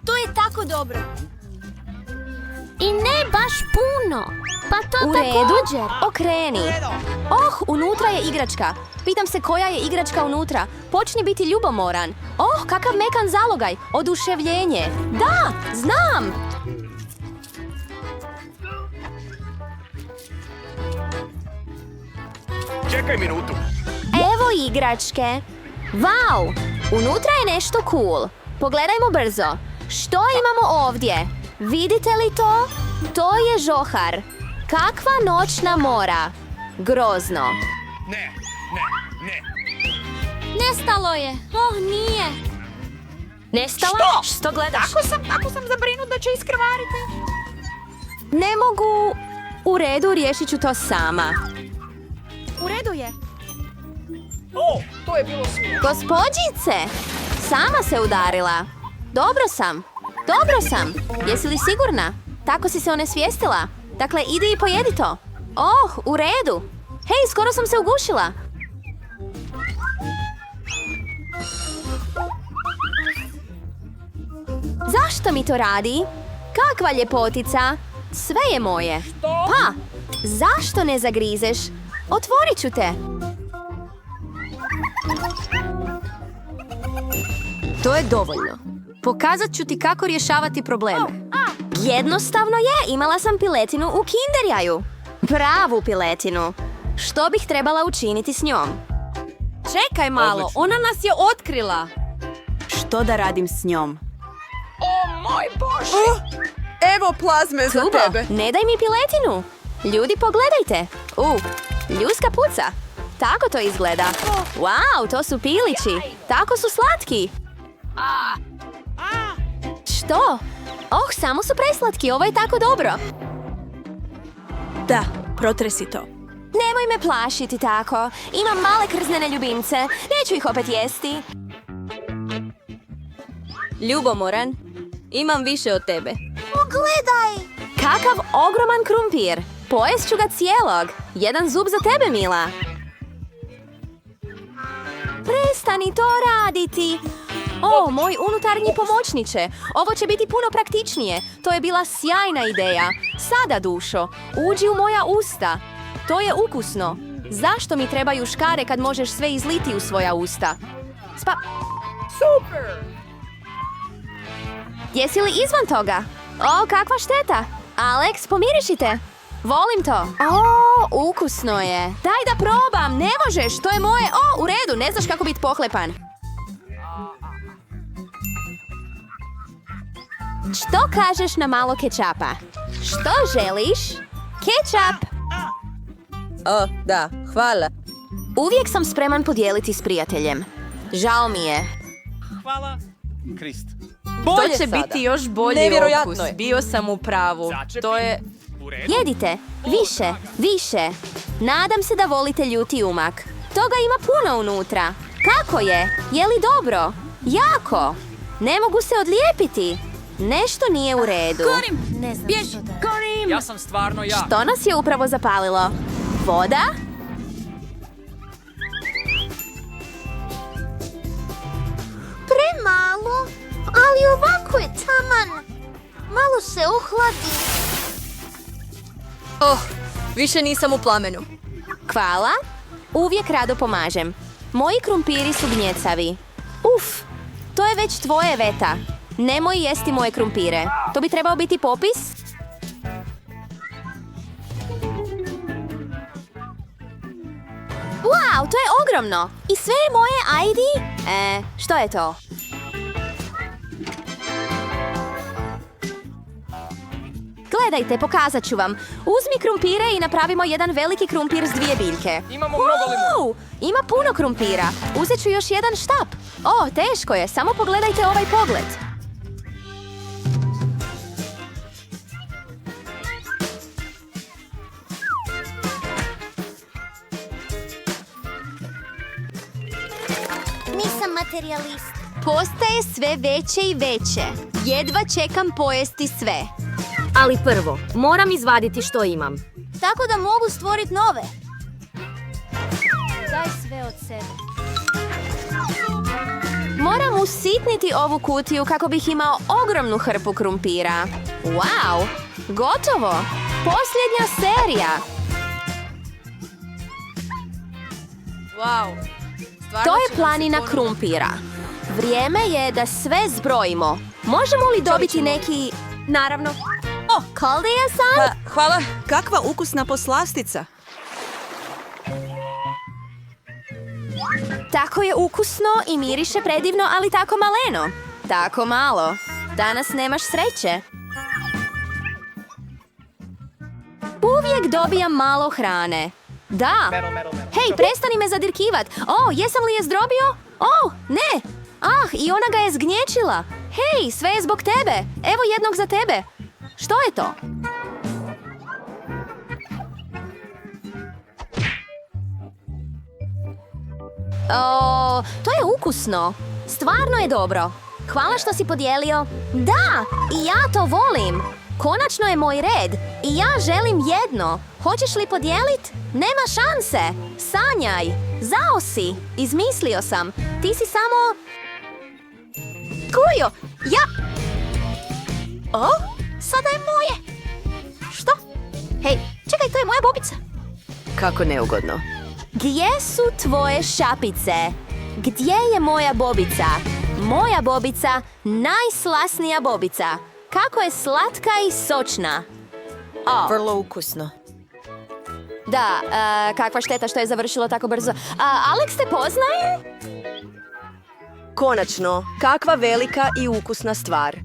To je tako dobro. I ne baš puno. Pa to u redu, okreni. Unutra je igračka. Pitam se koja je igračka unutra. Počni biti ljubomoran. Kakav mekan zalogaj. Oduševljenje. Da, znam. Čekaj minutu. Evo igračke. Vau, unutra je nešto cool. Pogledajmo brzo. Što imamo ovdje? Vidite li to? To je žohar. Kakva noćna mora. Grozno. Ne. Nestalo je. Nije. Nestala? Što gledaš? Tako sam zabrinut da će iskrvariti. Ne mogu. U redu, riješit ću to sama. U redu je. To je bilo smiješno. Gospođice, sama se udarila. Dobro sam. Jesi li sigurna? Tako si se onesvijestila. Dakle, idi i pojedi to. U redu. Hej, skoro sam se ugušila. Zašto mi to radi? Kakva ljepotica. Sve je moje. Pa, zašto ne zagrizeš? Otvorit ću te. To je dovoljno. Pokazat ću ti kako rješavati probleme. Jednostavno je, imala sam piletinu u Kinder jaju. Pravu piletinu. Što bih trebala učiniti s njom? Čekaj malo, Odlično. ona nas je otkrila. Što da radim s njom? Evo plazme za Kubo, tebe. ne daj mi piletinu. Ljudi, pogledajte. Ljuska puca. Tako to izgleda. Wow, to su pilići. Tako su slatki. Što? Samo su preslatki, ovo je tako dobro. Da, protresi to. Nemoj me plašiti tako. Imam male krznene ljubimce. Neću ih opet jesti. Ljubomoran, imam više od tebe. Pogledaj! Kakav ogroman krumpir. Pojest ću ga cijelog. Jedan zub za tebe, Mila. Prestani to raditi. Moj unutarnji pomoćniče. Ovo će biti puno praktičnije. To je bila sjajna ideja. Sada, dušo, uđi u moja usta. To je ukusno. Zašto mi trebaju škare kad možeš sve izliti u svoja usta? Super! Jesi li izvan toga? Kakva šteta. Alex, pomirišite. Volim to. Ukusno je. Daj da probam, ne možeš, to je moje. U redu, ne znaš kako biti pohlepan. Što kažeš na malo kečapa? Što želiš? Kečap! Da, hvala. Uvijek sam spreman podijeliti s prijateljem. Žao mi je. Hvala. Krist. To će biti još bolji Nevjerojatno okus. je. Bio sam u pravu. To je... U redu. Jedite, više. Nadam se da volite ljuti umak. Toga ima puno unutra. Kako je? Je li dobro? Jako. Ne mogu se odlijepiti. Nešto nije u redu. Ne znam što da... Gorim! Ja sam stvarno ja. Što nas je upravo zapalilo? Voda? Premalo, ali ovako je taman. Malo se ohladi. Više nisam u plamenu. Hvala. Uvijek rado pomažem. Moji krumpiri su gnjecavi. To je već tvoje, Veta. Nemoj jesti moje krumpire. To bi trebao biti popis? Wow, to je ogromno. I sve je moje, Ajdi? Što je to? Gledajte, pokazat ću vam. Uzmi krumpire i napravimo jedan veliki krumpir s 2 biljke. Imamo mnogo limuna. Ima puno krumpira. Uzet ću još jedan štap. Teško je. Samo pogledajte ovaj pogled. materijalist. Postaje sve veće i veće. Jedva čekam pojesti sve. Ali prvo, moram izvaditi što imam. Tako da mogu stvoriti nove. Daj sve od sebe. Moram usitniti ovu kutiju kako bih imao ogromnu hrpu krumpira. Wow, gotovo! Posljednja serija! Wow. To je planina krumpira. Vrijeme je da sve zbrojimo. Možemo li dobiti neki... Naravno. Koldeja-san? Hvala. Kakva ukusna poslastica. Tako je ukusno i miriše predivno, ali tako maleno. Tako malo. Danas nemaš sreće. Uvijek dobijam malo hrane. Da. Hej, prestani me zadirkivat. Jesam li je zdrobio? Ne. I ona ga je zgnječila. Hej, sve je zbog tebe. Evo jednog za tebe. Što je to? To je ukusno. Stvarno je dobro. Hvala što si podijelio. Da, i ja to volim. Konačno je moj red. I ja želim jedno. Hoćeš li podijelit? Nema šanse. Sanjaj. Zao si. Izmislio sam. Ti si samo... Kujo, sada je moje. Što? Hej, čekaj, to je moja bobica. Kako neugodno. Gdje su tvoje šapice? Gdje je moja bobica? Moja bobica, najslasnija bobica. Kako je slatka i sočna. Vrlo ukusno. Da, kakva šteta što je završilo tako brzo. Alex te poznaje? Konačno, kakva velika i ukusna stvar.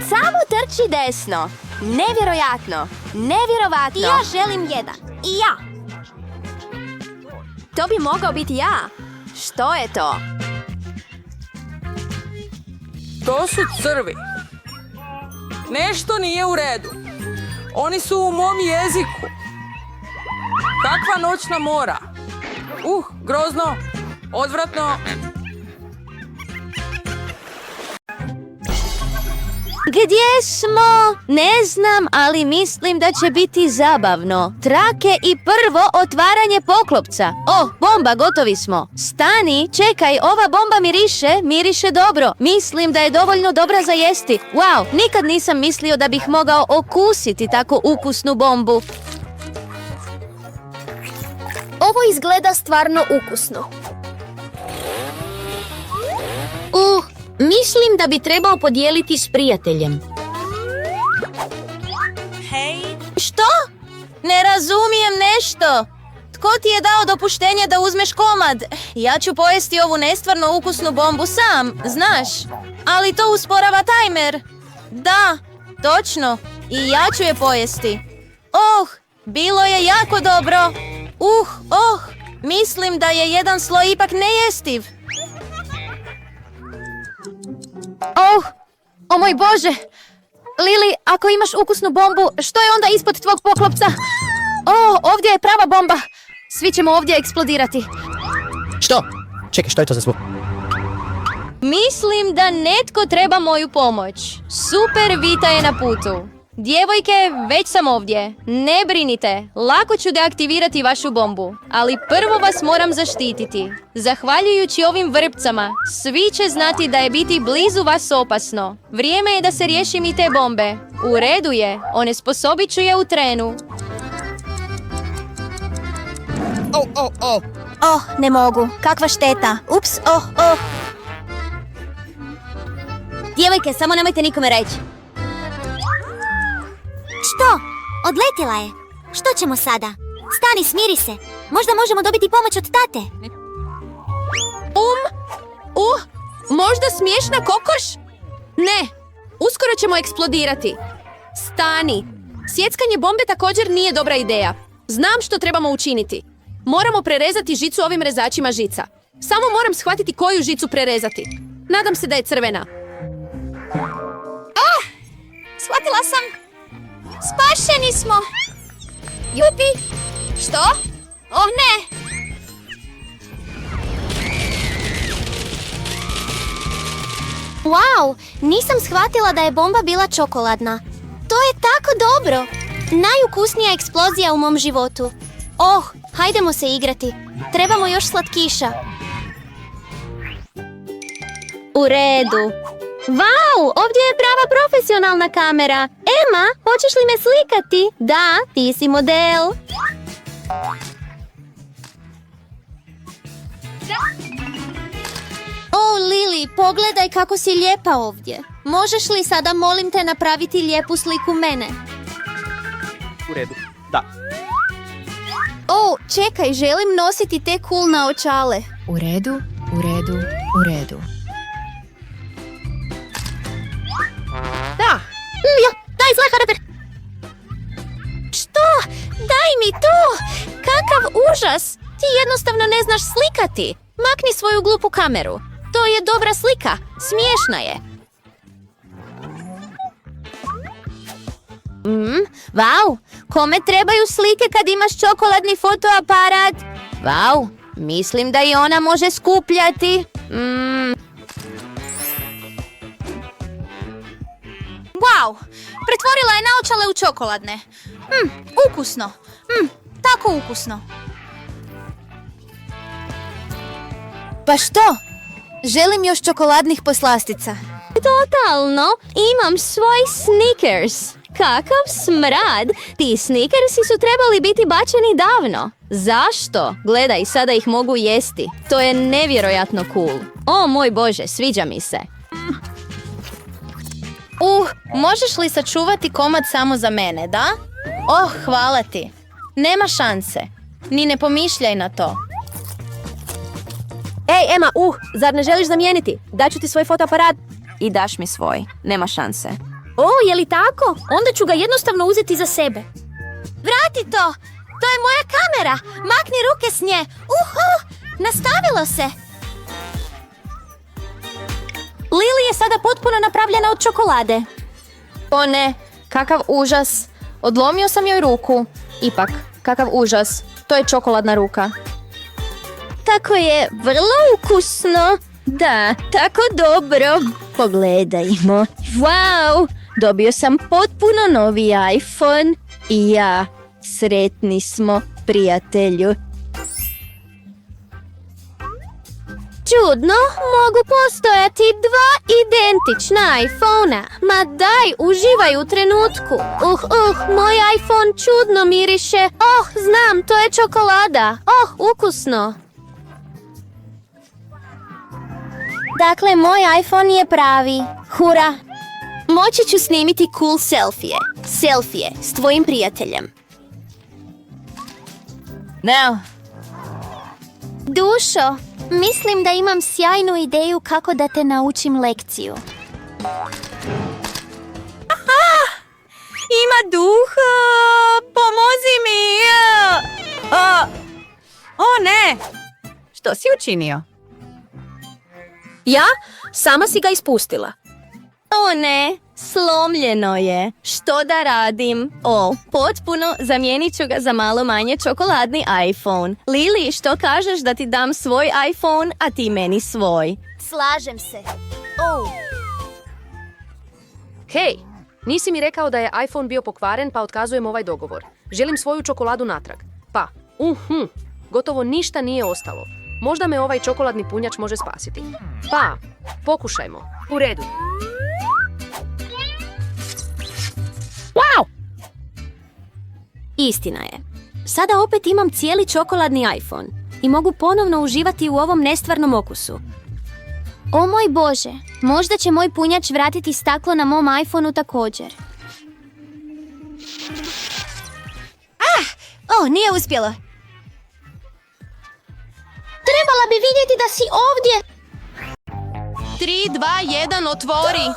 Samo trči desno. Nevjerojatno. Nevjerovatno. I ja želim jedan. I ja. To bi mogao biti ja. Što je to? To su crvi. Nešto nije u redu. Oni su u mom jeziku. Kakva noćna mora. Grozno. Odvratno. Gdje smo? Ne znam, ali mislim da će biti zabavno. Trake i prvo otvaranje poklopca. Bomba, gotovi smo. Stani, čekaj, ova bomba miriše dobro. Mislim da je dovoljno dobra za jesti. Wow, nikad nisam mislio da bih mogao okusiti tako ukusnu bombu. Ovo izgleda stvarno ukusno. Mislim da bi trebao podijeliti s prijateljem. Što? Ne razumijem nešto. Tko ti je dao dopuštenje da uzmeš komad? Ja ću pojesti ovu nestvarno ukusnu bombu sam, znaš. Ali to usporava tajmer. Da, točno. I ja ću je pojesti. Bilo je jako dobro. Mislim da je jedan sloj ipak nejestiv. O moj Bože! Lili, ako imaš ukusnu bombu, što je onda ispod tvog poklopca? Ovdje je prava bomba. Svi ćemo ovdje eksplodirati. Što? Čekaj, što je to za zvuk? Mislim da netko treba moju pomoć. Super Vita je na putu. Djevojke, već sam ovdje. Ne brinite, lako ću deaktivirati vašu bombu. Ali prvo vas moram zaštititi. Zahvaljujući ovim vrpcama, svi će znati da je biti blizu vas opasno. Vrijeme je da se riješim i te bombe. U redu je, onesposobit ću je u trenu. Ne mogu. Kakva šteta. Ups, Djevojke, samo nemojte nikome reći. Što? Odletila je. Što ćemo sada? Stani, smiri se. Možda možemo dobiti pomoć od tate. Možda smiješna kokoš? Ne, uskoro ćemo eksplodirati. Stani. Sjeckanje bombe također nije dobra ideja. Znam što trebamo učiniti. Moramo prerezati žicu ovim rezačima žica. Samo moram shvatiti koju žicu prerezati. Nadam se da je crvena. Shvatila sam. Spašeni smo. Jupi. Što? Ne. Wow, nisam shvatila da je bomba bila čokoladna. To je tako dobro. Najukusnija eksplozija u mom životu. Oh, hajdemo se igrati. Trebamo još slatkiša. U redu. Wow, ovdje je prava profesionalna kamera. Emma, hoćeš li me slikati? Da, ti si model. O, Lili, pogledaj kako si lijepa ovdje. Možeš li sada, molim te, napraviti lijepu sliku mene? U redu, da. O, čekaj, želim nositi te cool naočale. U redu, u redu, u redu. Da. Daj zlaharaper. Što? Daj mi to! Kakav užas! Ti jednostavno ne znaš slikati. Makni svoju glupu kameru. To je dobra slika. Smiješna je. Wow, kome trebaju slike kad imaš čokoladni fotoaparat? Wow, mislim da i ona može skupljati. Wow, pretvorila je naočale u čokoladne. Ukusno. Tako ukusno. Pa što? Želim još čokoladnih poslastica. Totalno, imam svoj Snickers. Kakav smrad! Ti Snickersi su trebali biti bačeni davno. Zašto? Gledaj, sada ih mogu jesti. To je nevjerojatno cool. O moj Bože, sviđa mi se. Možeš li sačuvati komad samo za mene, da? Oh, hvala ti. Nema šanse. Ni ne pomišljaj na to. Ej, Emma, zar ne želiš zamijeniti? Daću ti svoj fotoaparat. I daš mi svoj. Nema šanse. O, je li tako? Onda ću ga jednostavno uzeti za sebe. Vrati to! To je moja kamera! Makni ruke s nje! Nastavilo se! Lili je sada potpuno napravljena od čokolade. O ne, kakav užas. Odlomio sam joj ruku. Ipak, kakav užas. To je čokoladna ruka. Tako je, vrlo ukusno. Da, tako dobro. Pogledajmo. Wow, dobio sam potpuno novi iPhone. I ja, sretni smo, prijatelju. Čudno, mogu postojati dva identična iPhone-a. Ma daj, uživaj u trenutku. Moj iPhone čudno miriše. Znam, to je čokolada. Ukusno. Dakle, moj iPhone je pravi. Hura! Moći ću snimiti cool selfije. Selfije s tvojim prijateljem. No. Dušo, mislim da imam sjajnu ideju kako da te naučim lekciju. Ima duha! Pomozi mi! O ne! Što si učinio? Ja? Sama si ga ispustila. O ne, slomljeno je. Što da radim? Potpuno zamijenit ću ga za malo manje čokoladni iPhone. Lili, što kažeš da ti dam svoj iPhone, a ti meni svoj? Slažem se. Hej, nisi mi rekao da je iPhone bio pokvaren, pa otkazujem ovaj dogovor. Želim svoju čokoladu natrag. Pa, gotovo ništa nije ostalo. Možda me ovaj čokoladni punjač može spasiti. Pa, pokušajmo. U redu. Wow! Istina je. Sada opet imam cijeli čokoladni iPhone i mogu ponovno uživati u ovom nestvarnom okusu. O moj Bože, možda će moj punjač vratiti staklo na mom iPhoneu također. Nije uspjelo. Trebala bi vidjeti da si ovdje. 3, 2, 1, otvori.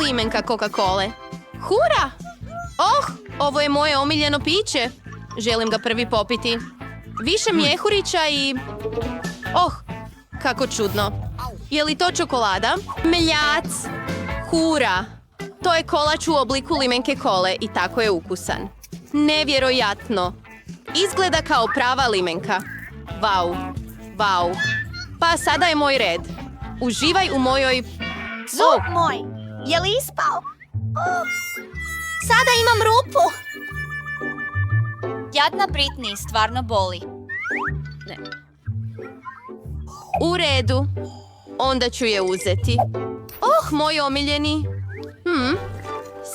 Limenka Coca-Cole. Hura! Ovo je moje omiljeno piće. Želim ga prvi popiti. Više mjehurića i... kako čudno. Je li to čokolada? Mljac! Hura! To je kolač u obliku limenke kole i tako je ukusan. Nevjerojatno! Izgleda kao prava limenka. Wow! Pa sada je moj red. Uživaj u mojoj Zub moj, je li ispao? Sada imam rupu. Jadna Britney, stvarno boli. U redu. Onda ću je uzeti. Oh, moj omiljeni.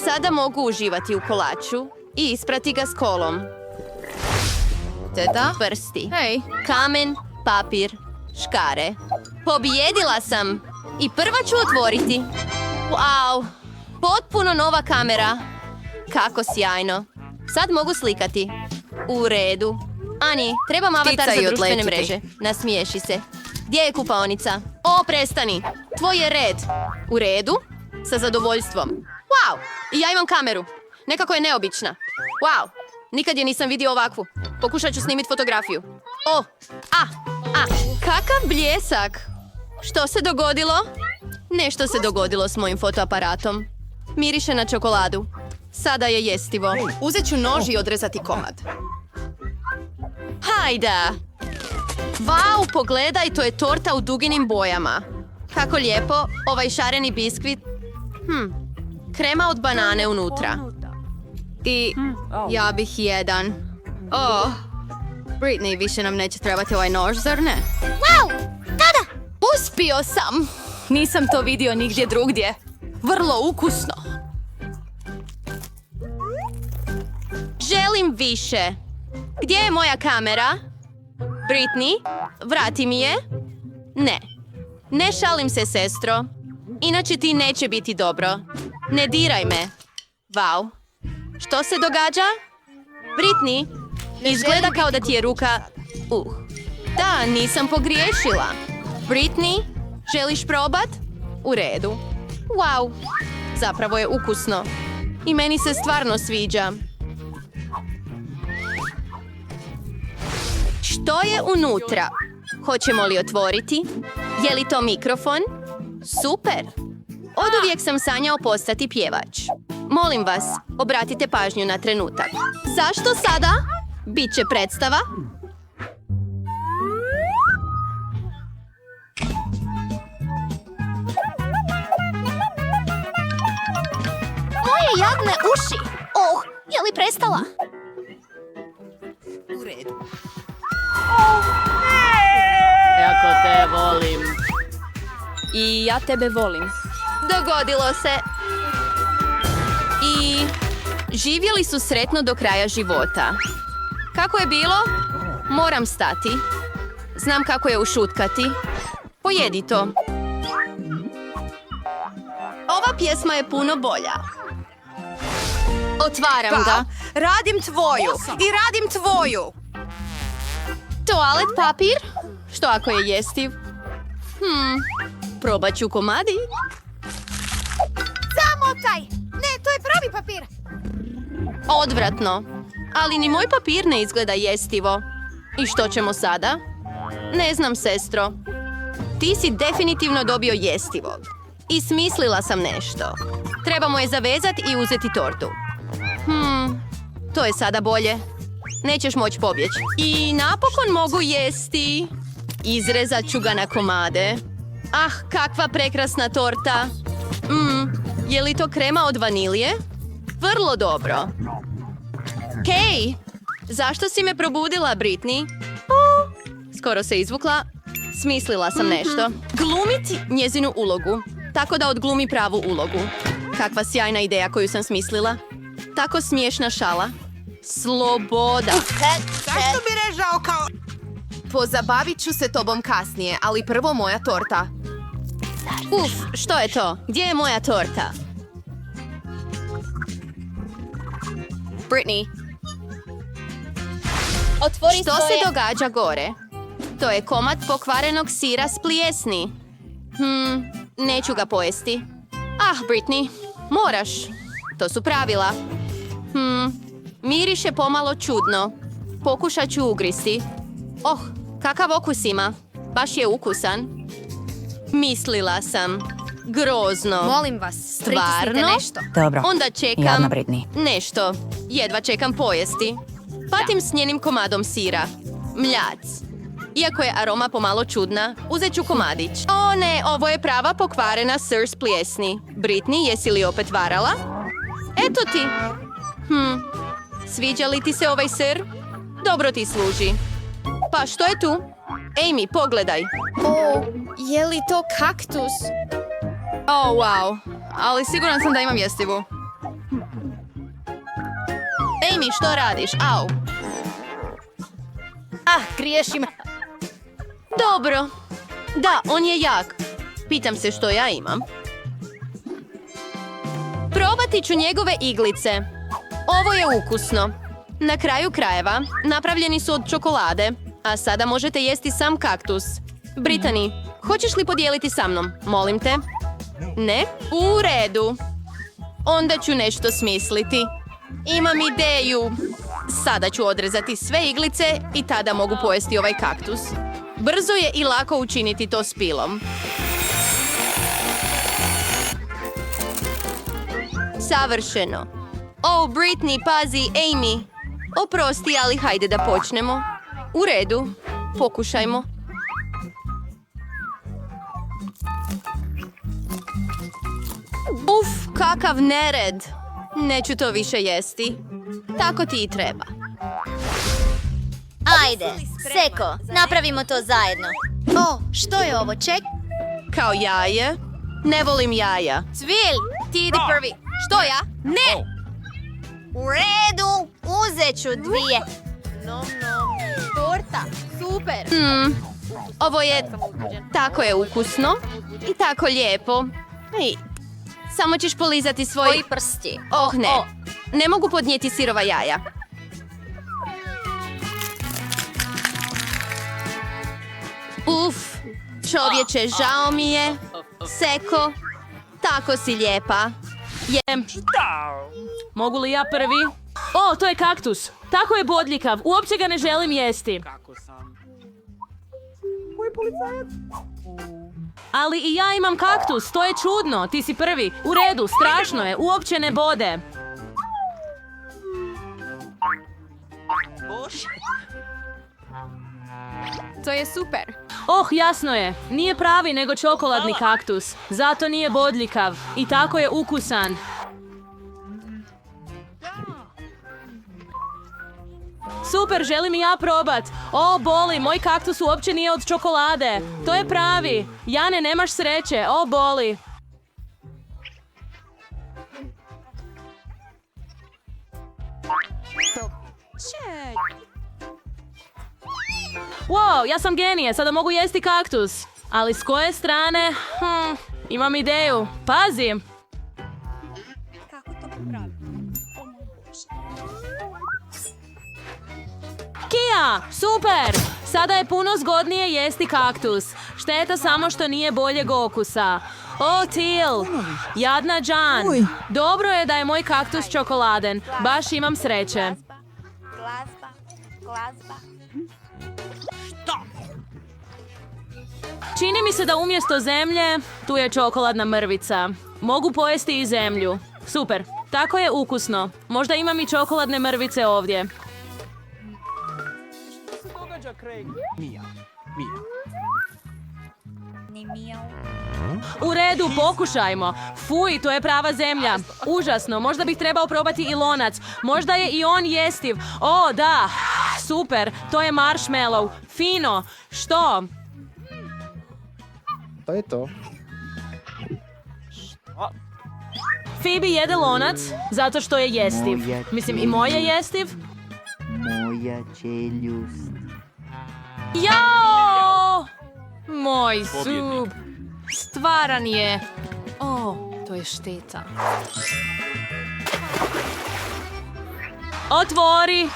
Sada mogu uživati u kolaču i isprati ga s kolom. Teta, prsti. Hej. Kamen, papir, škare. Pobjedila sam. I prva ću otvoriti. Wow, potpuno nova kamera. Kako sjajno. Sad mogu slikati. U redu. Ani, trebam avatar za društvene mreže. Nasmiješi se. Gdje je kupaonica? O, prestani. Tvoj je red. U redu? Sa zadovoljstvom. Wow, i ja imam kameru. Nekako je neobična. Wow, nikad je nisam vidio ovakvu. Pokušat ću snimiti fotografiju. O, kakav bljesak. Što se dogodilo? Nešto se dogodilo s mojim fotoaparatom. Miriše na čokoladu. Sada je jestivo. Uzet ću nož i odrezati komad. Hajda! Wow, pogledaj, to je torta u duginim bojama. Kako lijepo, ovaj šareni biskvit. Krema od banane unutra. I ja bih jedan. Oh, Britney, više nam neće trebati ovaj nož, zar ne? Wow, tada! Uspio sam! Nisam to vidio nigdje drugdje. Vrlo ukusno. Želim više. Gdje je moja kamera? Britney, vrati mi je. Ne. Ne šalim se, sestro. Inače ti neće biti dobro. Ne diraj me. Wow. Što se događa? Britney, izgleda kao da ti je ruka... Da, nisam pogriješila. Britney, želiš probat? U redu. Wow. Zapravo je ukusno. I meni se stvarno sviđa. Što je unutra? Hoćemo li otvoriti? Je li to mikrofon? Super! Oduvijek sam sanjao postati pjevač. Molim vas, obratite pažnju na trenutak. Zašto sada? Biće predstava. Moje jadne uši! Oh, je li prestala? U redu. Jako te volim. I ja tebe volim. Dogodilo se. I živjeli su sretno do kraja života. Kako je bilo? Moram stati. Znam kako je ušutkati. Pojedi to. Ova pjesma je puno bolja. Otvaram ga. Radim tvoju. I radim tvoju. Toalet papir? Što ako je jestiv? Probat ću komadi. Zamotaj! Ne, to je pravi papir. Odvratno. Ali ni moj papir ne izgleda jestivo. I što ćemo sada? Ne znam, sestro. Ti si definitivno dobio jestivo. I smislila sam nešto. Trebamo je zavezati i uzeti tortu. To je sada bolje. Nećeš moći pobjeći. I napokon mogu jesti. Izrezat ću ga na komade. Ah, kakva prekrasna torta. Je li to krema od vanilije? Vrlo dobro. Kej, zašto si me probudila, Britney? Skoro se izvukla. Smislila sam nešto. Glumiti njezinu ulogu. Tako da odglumi pravu ulogu. Kakva sjajna ideja koju sam smislila. Tako smiješna šala. Sloboda. Zašto bi režao kao... Pozabavit ću se tobom kasnije, ali prvo moja torta. Što je to? Gdje je moja torta? Britney. Otvori Što svoje... se događa gore? To je komad pokvarenog sira s plijesni. Neću ga pojesti. Britney, moraš. To su pravila. Miriše pomalo čudno. Pokušat ću ugristi. Kakav okus ima. Baš je ukusan. Mislila sam. Grozno. Molim vas, Stvarno? pritisnite nešto. Dobro. Onda čekam Jadna Britney. nešto. Jedva čekam pojesti. Patim s njenim komadom sira. Mljac. Iako je aroma pomalo čudna, uzet ću komadić. O ne, ovo je prava pokvarena sir s plijesni. Britney, jesi li opet varala? Eto ti. Sviđa li ti se ovaj sir? Dobro ti služi. Pa što je tu? Amy, pogledaj. O, je li to kaktus? Oh, wow. Ali siguran sam da imam jestivu. Amy, što radiš? Au. Griješim. Dobro. Da, on je jak. Pitam se što ja imam. Probati ću njegove iglice. Ovo je ukusno. Na kraju krajeva, napravljeni su od čokolade, a sada možete jesti sam kaktus. Brittany, hoćeš li podijeliti sa mnom? Molim te. Ne? U redu. Onda ću nešto smisliti. Imam ideju. Sada ću odrezati sve iglice i tada mogu pojesti ovaj kaktus. Brzo je i lako učiniti to s pilom. Savršeno. O, Britney, pazi, Amy. Oprosti, ali hajde da počnemo. U redu. Pokušajmo. Uf, kakav nered. Neću to više jesti. Tako ti i treba. Ajde, Seko, napravimo to zajedno. O, što je ovo, ček? Kao jaje? Ne volim jaja. Cvil, ti idi prvi. Što ja? Ne! U redu, uzet ću 2. Torta, super. Ovo je tako je ukusno i tako lijepo. I samo ćeš polizati svoj... Tvoji prsti. Oh, ne. Ne mogu podnijeti sirova jaja. Uf, čovječe, žao mi je. Seko, tako si lijepa. Mogu li ja prvi? O, to je kaktus. Tako je bodljikav. Uopće ga ne želim jesti. Ali i ja imam kaktus. To je čudno. Ti si prvi. U redu, strašno je. Uopće ne bode. To je super. Oh, jasno je. Nije pravi nego čokoladni kaktus. Zato nije bodljikav. I tako je ukusan. Super, želim i ja probat. O, boli, moj kaktus uopće nije od čokolade. To je pravi. Jane, nemaš sreće. O, boli. Wow, ja sam genije, sada mogu jesti kaktus. Ali s koje strane? Imam ideju. Pazi! Kia, super! Sada je puno zgodnije jesti kaktus. Šteta samo što nije boljeg okusa. O, Til! Jadna Jan! Dobro je da je moj kaktus čokoladen. Baš imam sreće. Glazba. Čini mi se da umjesto zemlje, tu je čokoladna mrvica. Mogu pojesti i zemlju. Super, tako je ukusno. Možda imam i čokoladne mrvice ovdje. U redu, pokušajmo. Fuj, to je prava zemlja. Užasno, možda bih trebao probati i lonac. Možda je i on jestiv. O, da, super, to je marshmallow. Fino, što? To je to. Phoebe jede lonac zato što je jestiv. Mislim, i moj je jestiv. Moja čeljust. Jao! Moj zub. Stvaran je. O, to je šteta. Otvori.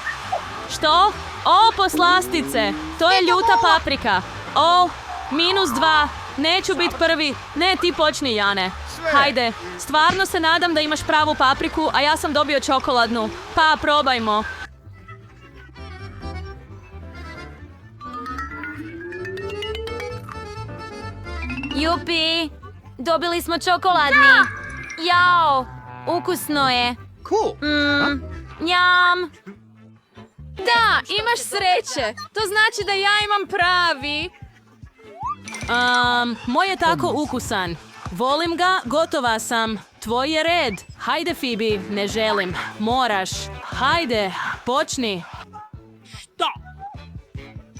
Što? O, poslastice. To je ljuta paprika. O, -2. Neću biti prvi. Ne, ti počni, Jane. Hajde, stvarno se nadam da imaš pravu papriku, a ja sam dobio čokoladnu. Pa, probajmo. Jupi, dobili smo čokoladni. Jao, ukusno je. Cool. Njam. Da, imaš sreće. To znači da ja imam pravi. Moj je tako ukusan. Volim ga, gotova sam. Tvoj je red. Hajde, Phoebe, ne želim. Moraš. Hajde, počni. Što?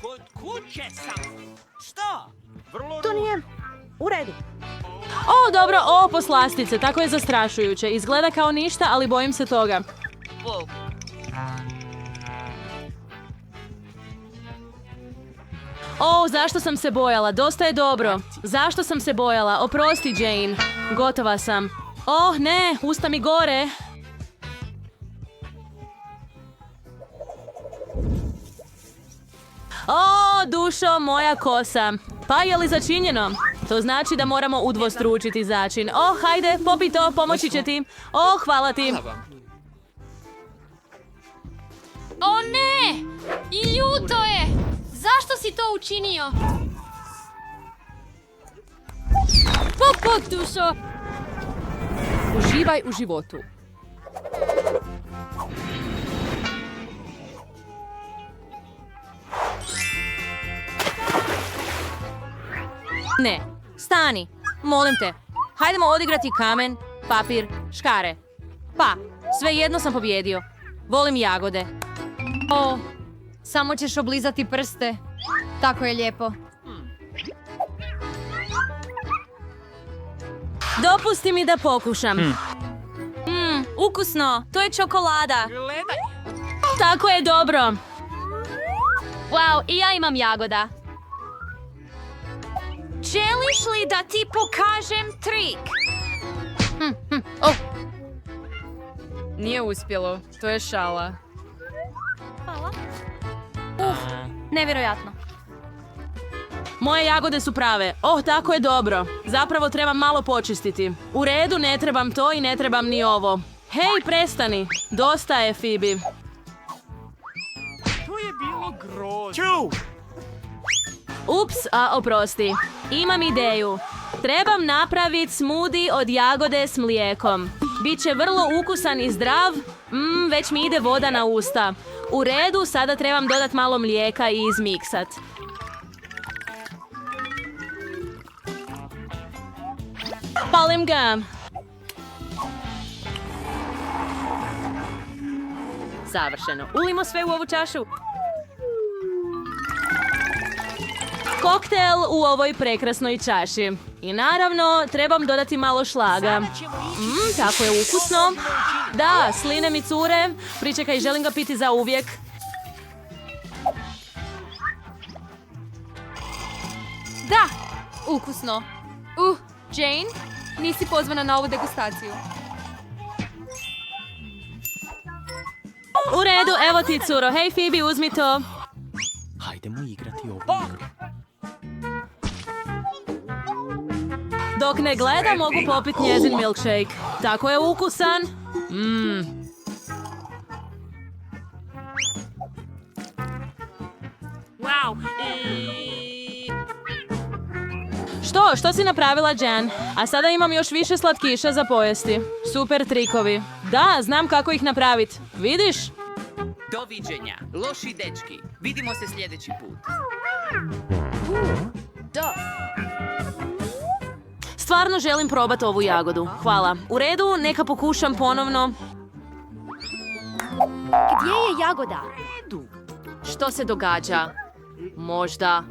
Kod kuće sam. Što? To nije u redu. O, dobro, o, poslastice, tako je zastrašujuće. Izgleda kao ništa, ali bojim se toga. O, zašto sam se bojala? Dosta je dobro. Zašto sam se bojala? Oprosti, Jane. Gotova sam. Oh, ne, usta mi gore. O, dušo, moja kosa. Pa je li začinjeno? To znači da moramo udvostručiti začin. O, hajde, popij to, pomoći će ti. O, hvala ti. O ne! I ljuto je! Zašto si to učinio? Puk, dušo. Uživaj u životu. Ne, stani, molim te. Hajdemo odigrati kamen, papir, škare. Pa, svejedno sam pobjedio. Volim jagode. O, samo ćeš oblizati prste. Tako je lijepo. Dopusti mi da pokušam. Ukusno, to je čokolada. Tako je dobro. Wow, i ja imam jagoda. Želiš li da ti pokažem trik? Nije uspjelo, to je šala. Hvala. Nevjerojatno. Moje jagode su prave. Oh, tako je dobro. Zapravo trebam malo počistiti. U redu, ne trebam to i ne trebam ni ovo. Hej, prestani. Dosta je, Phoebe. To je bilo grozno. Ups, oprosti. Imam ideju. Trebam napraviti smoothie od jagode s mlijekom. Biće vrlo ukusan i zdrav. Već mi ide voda na usta. U redu, sada trebam dodati malo mlijeka i izmiksat. Palim ga. Savršeno. Ulimo sve u ovu čašu. Koktel u ovoj prekrasnoj čaši. I naravno, trebam dodati malo šlaga. Tako je ukusno. Da, sline mi cure. Pričekaj, želim ga piti za uvijek. Da, ukusno. Jane, nisi pozvana na ovu degustaciju. U redu, evo ti, curo. Hej, Phoebe, uzmi to. Hajdemo igrati ovu igru. Dok ne gleda, mogu popit njezin milkshake. Tako je ukusan. Wow. Što si napravila, Jan? A sada imam još više slatkiša za pojesti. Super trikovi. Da, znam kako ih napraviti. Vidiš? Doviđenja, loši dečki. Vidimo se sljedeći put. Da. Stvarno želim probati ovu jagodu. Hvala. U redu, neka pokušam ponovno. Gdje je jagoda? Što se događa? Možda.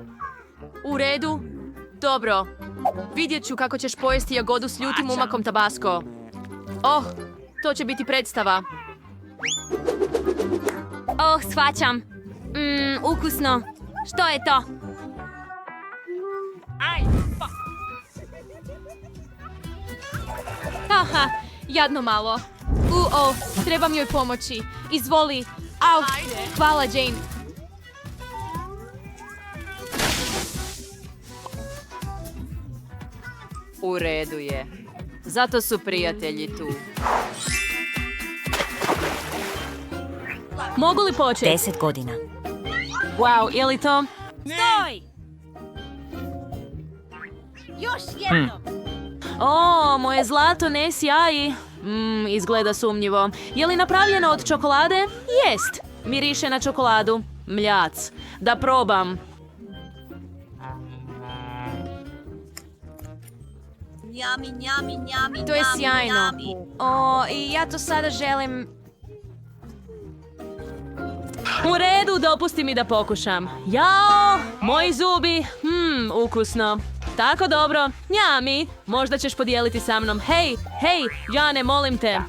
U redu? Dobro. Vidjet ću kako ćeš pojesti jagodu s ljutim umakom tabasco. Oh, to će biti predstava. Oh, shvaćam. Ukusno. Što je to? Haha, jadno malo. Trebam joj pomoći. Izvoli. Au, hvala, Jane. U redu je. Zato su prijatelji tu. Mogu li početi? 10 godina. Wow, je li to? Stoj! Još jednom. O, moje zlato ne sjaji. Izgleda sumnjivo. Je li napravljeno od čokolade? Jest. Miriše na čokoladu. Mljac. Da probam. Njami, njami, njami, To je njami, sjajno. njami. O, i ja to sada želim... U redu, dopusti mi da pokušam. Jao, moji zubi. Ukusno. Tako dobro. Njami, možda ćeš podijeliti sa mnom. Hej, Jane, molim te.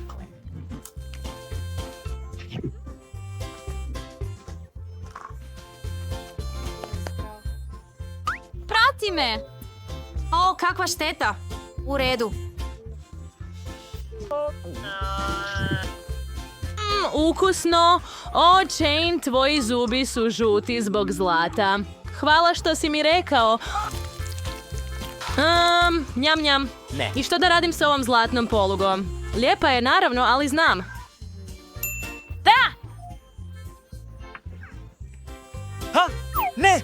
Prati me! O, kakva šteta. U redu. Ukusno. O, Jane, tvoji zubi su žuti zbog zlata. Hvala što si mi rekao. Njam, njam. Ne. I što da radim s ovom zlatnom polugom? Lijepa je, naravno, ali znam. Da! Ha? Ne!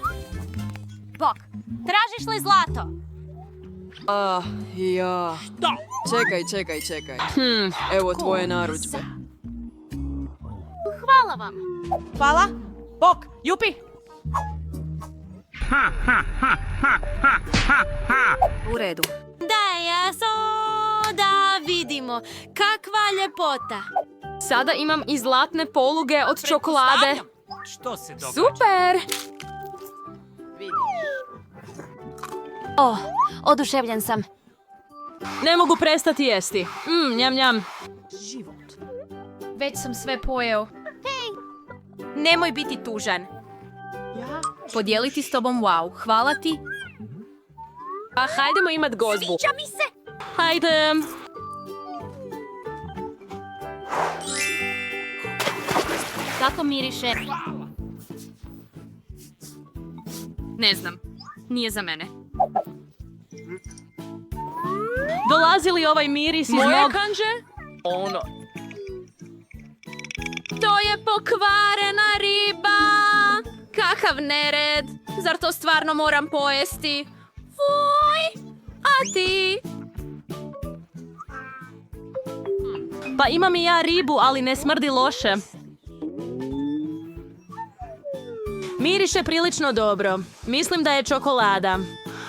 Bok, tražiš li zlato? Ja. Što? Čekaj. Evo tvoje narudžbe. Hvala vam. Hvala. Bok, jupi. U redu. Da vidimo. Kakva ljepota. Sada imam i zlatne poluge od čokolade. Što se događa? Super! Oduševljen sam. Ne mogu prestati jesti. Njam, njam. Već sam sve pojeo. Nemoj biti tužan. Podijeliti s tobom wow. Hvala ti. Pa hajdemo imat gozbu. Sviđa mi se. Hajde. Kako miriše? Ne znam. Nije za mene. Dolazi li ovaj miris iz Moje mog... kanđe? Ono. To je pokvarena riba. Kakav nered. Zar to stvarno moram pojesti? Fuj. A ti? Pa imam i ja ribu, ali ne smrdi loše. Miriše prilično dobro. Mislim da je čokolada.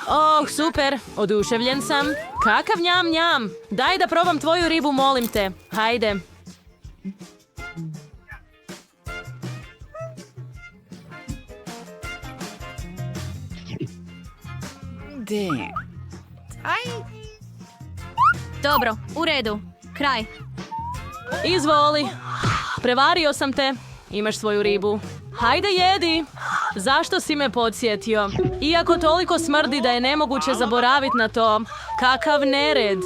Oh, super. Oduševljen sam. Kakav njam njam. Daj da probam tvoju ribu, molim te. Hajde. Dobro, u redu. Kraj. Izvoli. Prevario sam te. Imaš svoju ribu. Hajde jedi. Zašto si me podsjetio? Iako toliko smrdi da je nemoguće zaboraviti na to. Kakav nered.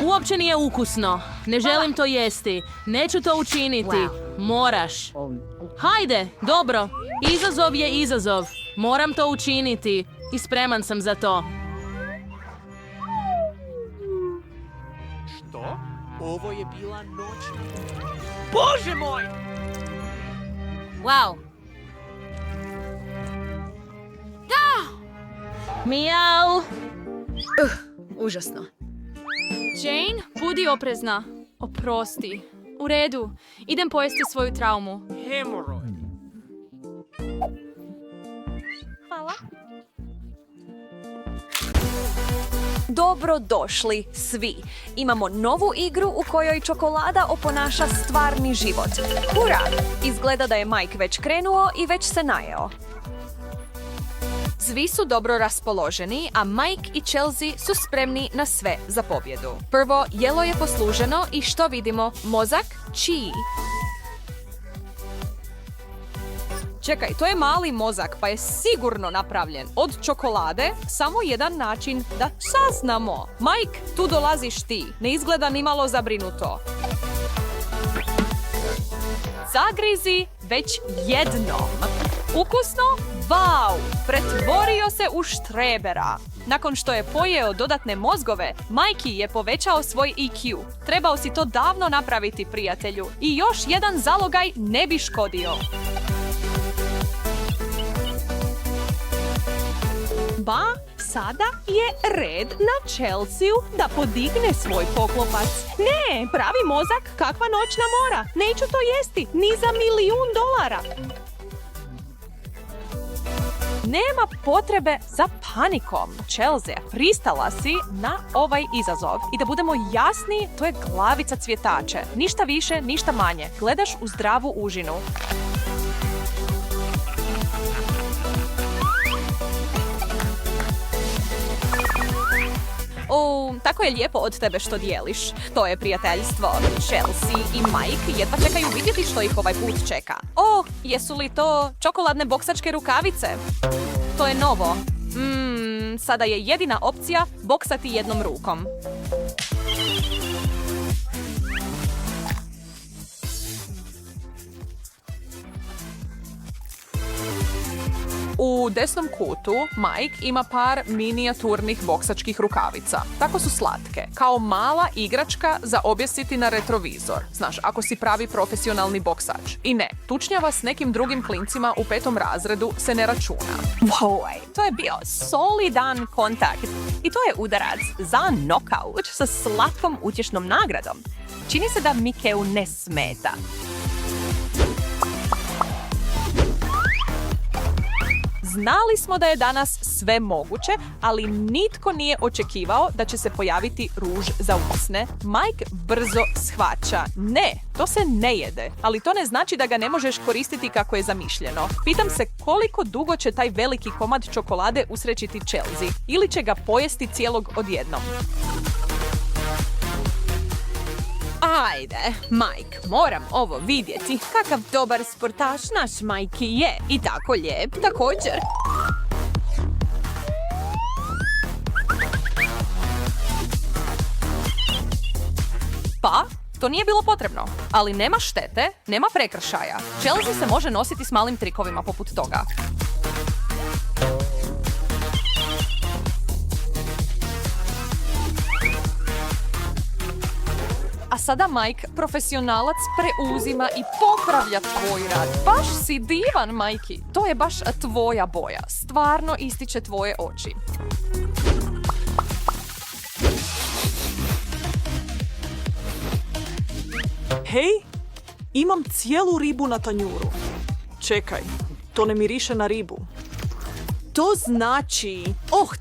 Uopće nije ukusno. Ne želim to jesti. Neću to učiniti. Moraš. Hajde, dobro. Izazov je izazov. Moram to učiniti. I spreman sam za to. Što? Ovo je bila noć. Bože moj! Wow. Mijau. Užasno. Jane, budi oprezna. Oprosti. U redu. Idem pojesti svoju traumu. Hemoroid. Hvala. Dobrodošli svi. Imamo novu igru u kojoj čokolada oponaša stvarni život. Hurra! Izgleda da je Mike već krenuo i već se najeo. Svi su dobro raspoloženi, a Mike i Chelsea su spremni na sve za pobjedu. Prvo, jelo je posluženo i što vidimo? Mozak? Čiji? Čekaj, to je mali mozak, pa je sigurno napravljen od čokolade. Samo jedan način da saznamo. Mike, tu dolaziš ti. Ne izgleda ni malo zabrinuto. Zagrizi već jednom. Ukusno? Vau! Pretvorio se u štrebera. Nakon što je pojeo dodatne mozgove, Mikey je povećao svoj IQ. Trebao si to davno napraviti, prijatelju. I još jedan zalogaj ne bi škodio. Ba, sada je red na Chelsea da podigne svoj poklopac. Ne, pravi mozak, kakva noćna mora. Neću to jesti, ni za $1 milion. Nema potrebe za panikom. Chelsea, pristala si na ovaj izazov. I da budemo jasni, to je glavica cvjetače. Ništa više, ništa manje. Gledaš u zdravu užinu. Tako je lijepo od tebe što dijeliš. To je prijateljstvo. Chelsea i Mike jedva čekaju vidjeti što ih ovaj put čeka. Jesu li to čokoladne boksačke rukavice? To je novo. Sada je jedina opcija boksati jednom rukom. U desnom kutu Mike ima par minijaturnih boksačkih rukavica. Tako su slatke, kao mala igračka za objesiti na retrovizor. Znaš, ako si pravi profesionalni boksač. I ne, tučnjava s nekim drugim klincima u 5. razredu se ne računa. Wow, to je bio solidan kontakt. I to je udarac za knockout sa slatkom utješnom nagradom. Čini se da Mikeu ne smeta. Znali smo da je danas sve moguće, ali nitko nije očekivao da će se pojaviti ruž za usne. Mike brzo shvaća. Ne, to se ne jede, ali to ne znači da ga ne možeš koristiti kako je zamišljeno. Pitam se koliko dugo će taj veliki komad čokolade usrećiti Chelsea ili će ga pojesti cijelog odjednom. Ajde, Mike, moram ovo vidjeti. Kakav dobar sportaš naš Mikey je. I tako lijep također. Pa, to nije bilo potrebno. Ali nema štete, nema prekršaja. Chelsea se može nositi s malim trikovima poput toga. A sada Mike, profesionalac, preuzima i popravlja tvoj rad. Baš si divan, Mikey. To je baš tvoja boja. Stvarno ističe tvoje oči. Hej, imam cijelu ribu na tanjuru. Čekaj, to ne miriše na ribu. To znači,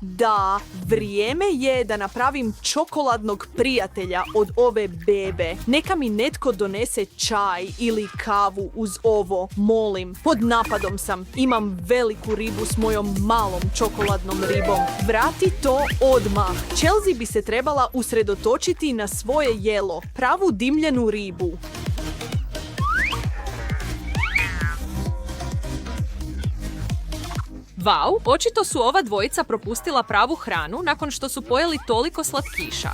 da, vrijeme je da napravim čokoladnog prijatelja od ove bebe. Neka mi netko donese čaj ili kavu uz ovo, molim. Pod napadom sam, imam veliku ribu s mojom malom čokoladnom ribom. Vrati to odmah. Chelsea bi se trebala usredotočiti na svoje jelo, pravu dimljenu ribu. Vau, očito su ova dvojica propustila pravu hranu nakon što su pojeli toliko slatkiša.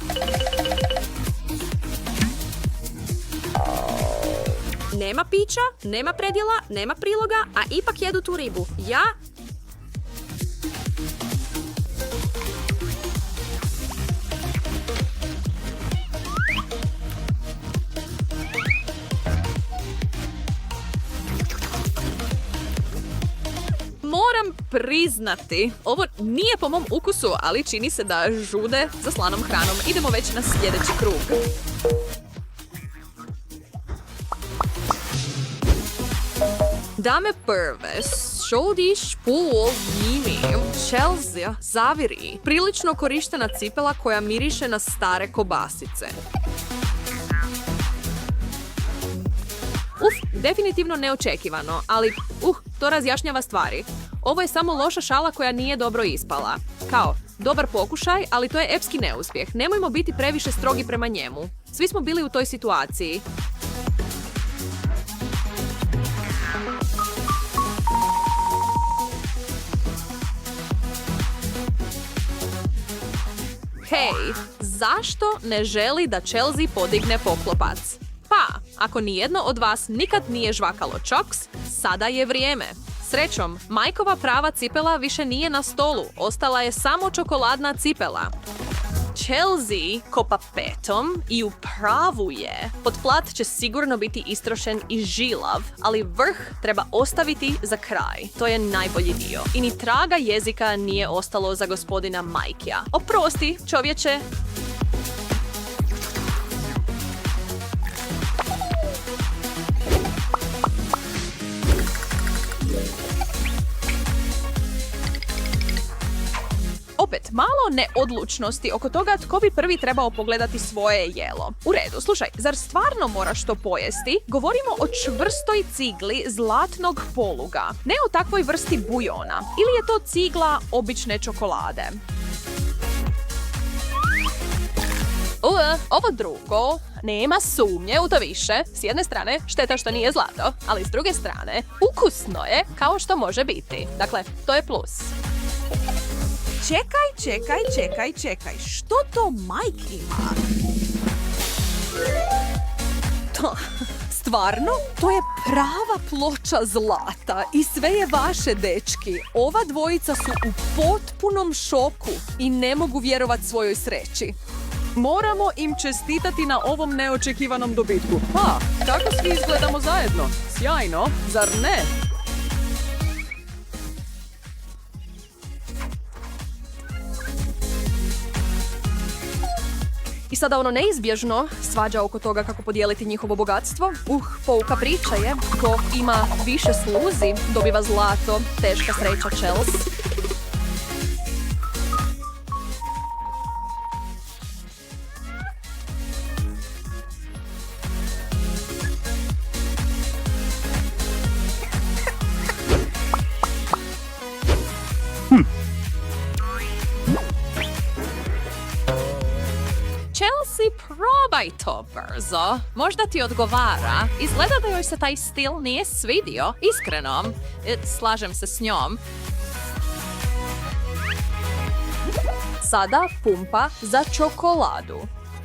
Nema pića, nema predjela, nema priloga, a ipak jedu tu ribu. Moram priznati, ovo nije po mom ukusu, ali čini se da žude za slanom hranom. Idemo već na sljedeći krug. Dame prve, šoldiš pul njimi, Chelsea, zaviri. Prilično korištena cipela koja miriše na stare kobasice. Definitivno neočekivano, ali to razjašnjava stvari. Ovo je samo loša šala koja nije dobro ispala. Kao, dobar pokušaj, ali to je epski neuspjeh. Nemojmo biti previše strogi prema njemu. Svi smo bili u toj situaciji. Hej, zašto ne želi da Chelsea podigne poklopac? Pa, ako nijedno od vas nikad nije žvakalo čoks, sada je vrijeme. Srećom, Majkova prava cipela više nije na stolu, ostala je samo čokoladna cipela. Chelsea kopa petom i u pravu je. Potplat će sigurno biti istrošen i žilav, ali vrh treba ostaviti za kraj. To je najbolji dio. I ni traga jezika nije ostalo za gospodina Majkija. Oprosti, čovječe. Opet, malo neodlučnosti oko toga tko bi prvi trebao pogledati svoje jelo. U redu, slušaj, zar stvarno moraš to pojesti? Govorimo o čvrstoj cigli zlatnog poluga, ne o takvoj vrsti bujona. Ili je to cigla obične čokolade? Ovo drugo, nema sumnje u to više. S jedne strane, šteta što nije zlato, ali s druge strane, ukusno je kao što može biti. Dakle, to je plus. Čekaj. Što to Mike ima? Stvarno? To je prava ploča zlata i sve je vaše, dečki. Ova dvojica su u potpunom šoku i ne mogu vjerovati svojoj sreći. Moramo im čestitati na ovom neočekivanom dobitku. Pa, tako svi izgledamo zajedno. Sjajno, zar ne? I sada ono neizbježno, svađa oko toga kako podijeliti njihovo bogatstvo. Pouka priča je, ko ima više sluzi, dobiva zlato, teška sreća, Chelsea. Chelsea, probaj to brzo. Možda ti odgovara. Izgleda da joj se taj stil nije svidio. Iskreno, slažem se s njom. Sada pumpa za čokoladu.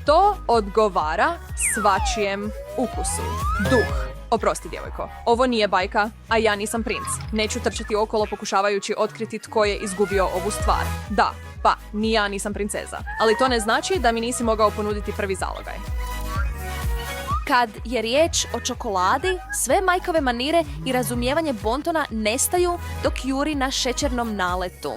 To odgovara svačijem ukusu. Duh. Oprosti, djevojko. Ovo nije bajka, a ja nisam princ. Neću trčati okolo pokušavajući otkriti tko je izgubio ovu stvar. Da, pa, ni ja nisam princeza. Ali to ne znači da mi nisi mogao ponuditi prvi zalogaj. Kad je riječ o čokoladi, sve Majkove manire i razumijevanje bontona nestaju dok juri na šećernom naletu.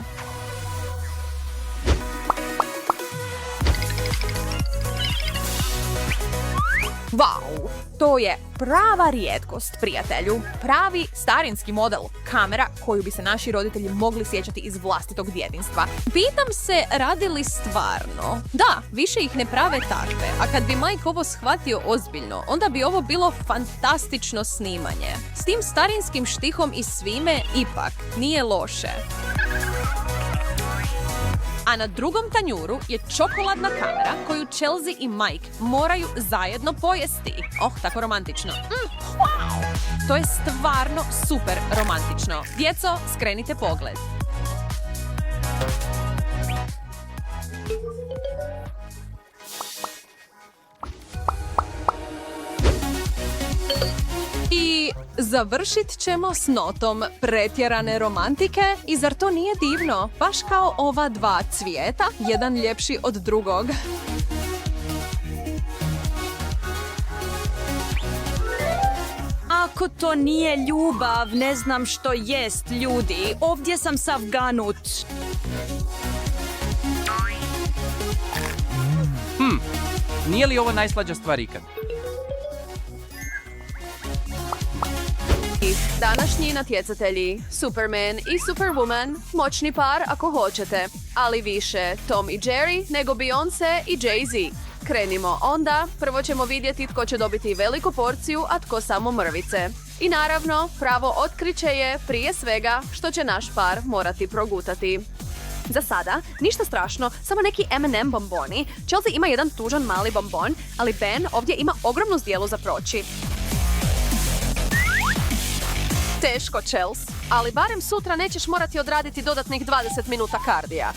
Wow, to je prava rijetkost, prijatelju. Pravi starinski model kamera koju bi se naši roditelji mogli sjećati iz vlastitog djetinjstva. Pitam se, radi li stvarno? Da, više ih ne prave takve. A kad bi Mike ovo shvatio ozbiljno, onda bi ovo bilo fantastično snimanje. S tim starinskim štihom i svime ipak nije loše. A na drugom tanjuru je čokoladna kamera koju Chelsea i Mike moraju zajedno pojesti. Tako romantično. Wow. To je stvarno super romantično. Djeco, skrenite pogled. I završit ćemo s notom pretjerane romantike i zar to nije divno? Baš kao ova dva cvijeta, jedan ljepši od drugog. Ako to nije ljubav, ne znam što jest, ljudi. Ovdje sam sav ganut. Nije li ovo najslađa stvar ikad? Današnji natjecatelji, Superman i Superwoman, moćni par ako hoćete, ali više Tom i Jerry nego Beyoncé i Jay-Z. Krenimo onda, prvo ćemo vidjeti tko će dobiti veliku porciju, a tko samo mrvice. I naravno, pravo otkriće je prije svega što će naš par morati progutati. Za sada, ništa strašno, samo neki M&M bomboni. Chelsea ima jedan tužan mali bombon, ali Ben ovdje ima ogromnu zdjelu za proći. Teško, Chelsea, ali barem sutra nećeš morati odraditi dodatnih 20 minuta kardija.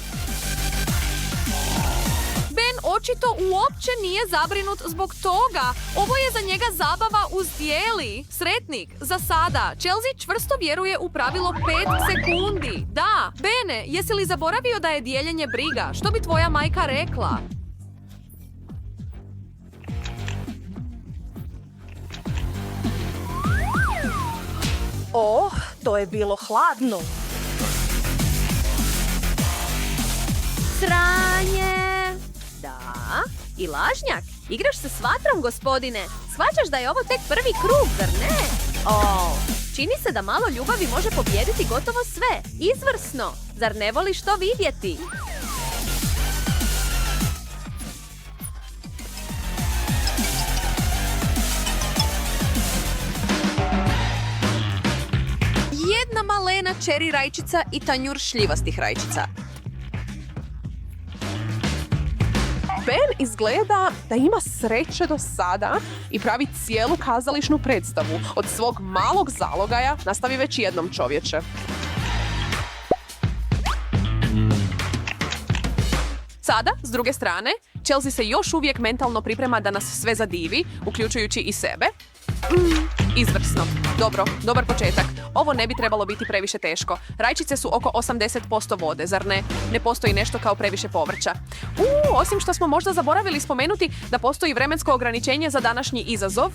Ben očito uopće nije zabrinut zbog toga. Ovo je za njega zabava u zdjeli. Sretnik, za sada. Chelsea čvrsto vjeruje u pravilo 5 sekundi. Da, Bene, jesi li zaboravio da je dijeljenje briga? Što bi tvoja majka rekla? To je bilo hladno. Sranje! Da, i lažnjak. Igraš se s vatrom, gospodine. Shvaćaš da je ovo tek prvi krug, zar ne? Čini se da malo ljubavi može pobijediti gotovo sve. Izvrsno! Zar ne voliš to vidjeti? Jedna malena čeri rajčica i tanjur šljivastih rajčica. Ben izgleda da ima sreće do sada i pravi cijelu kazališnu predstavu. Od svog malog zalogaja nastavi već jednom, čovječe. Sada, s druge strane, Chelsea se još uvijek mentalno priprema da nas sve zadivi, uključujući i sebe. Izvrsno. Dobro, dobar početak. Ovo ne bi trebalo biti previše teško. Rajčice su oko 80% vode, zar ne? Ne postoji nešto kao previše povrća. Osim što smo možda zaboravili spomenuti da postoji vremensko ograničenje za današnji izazov.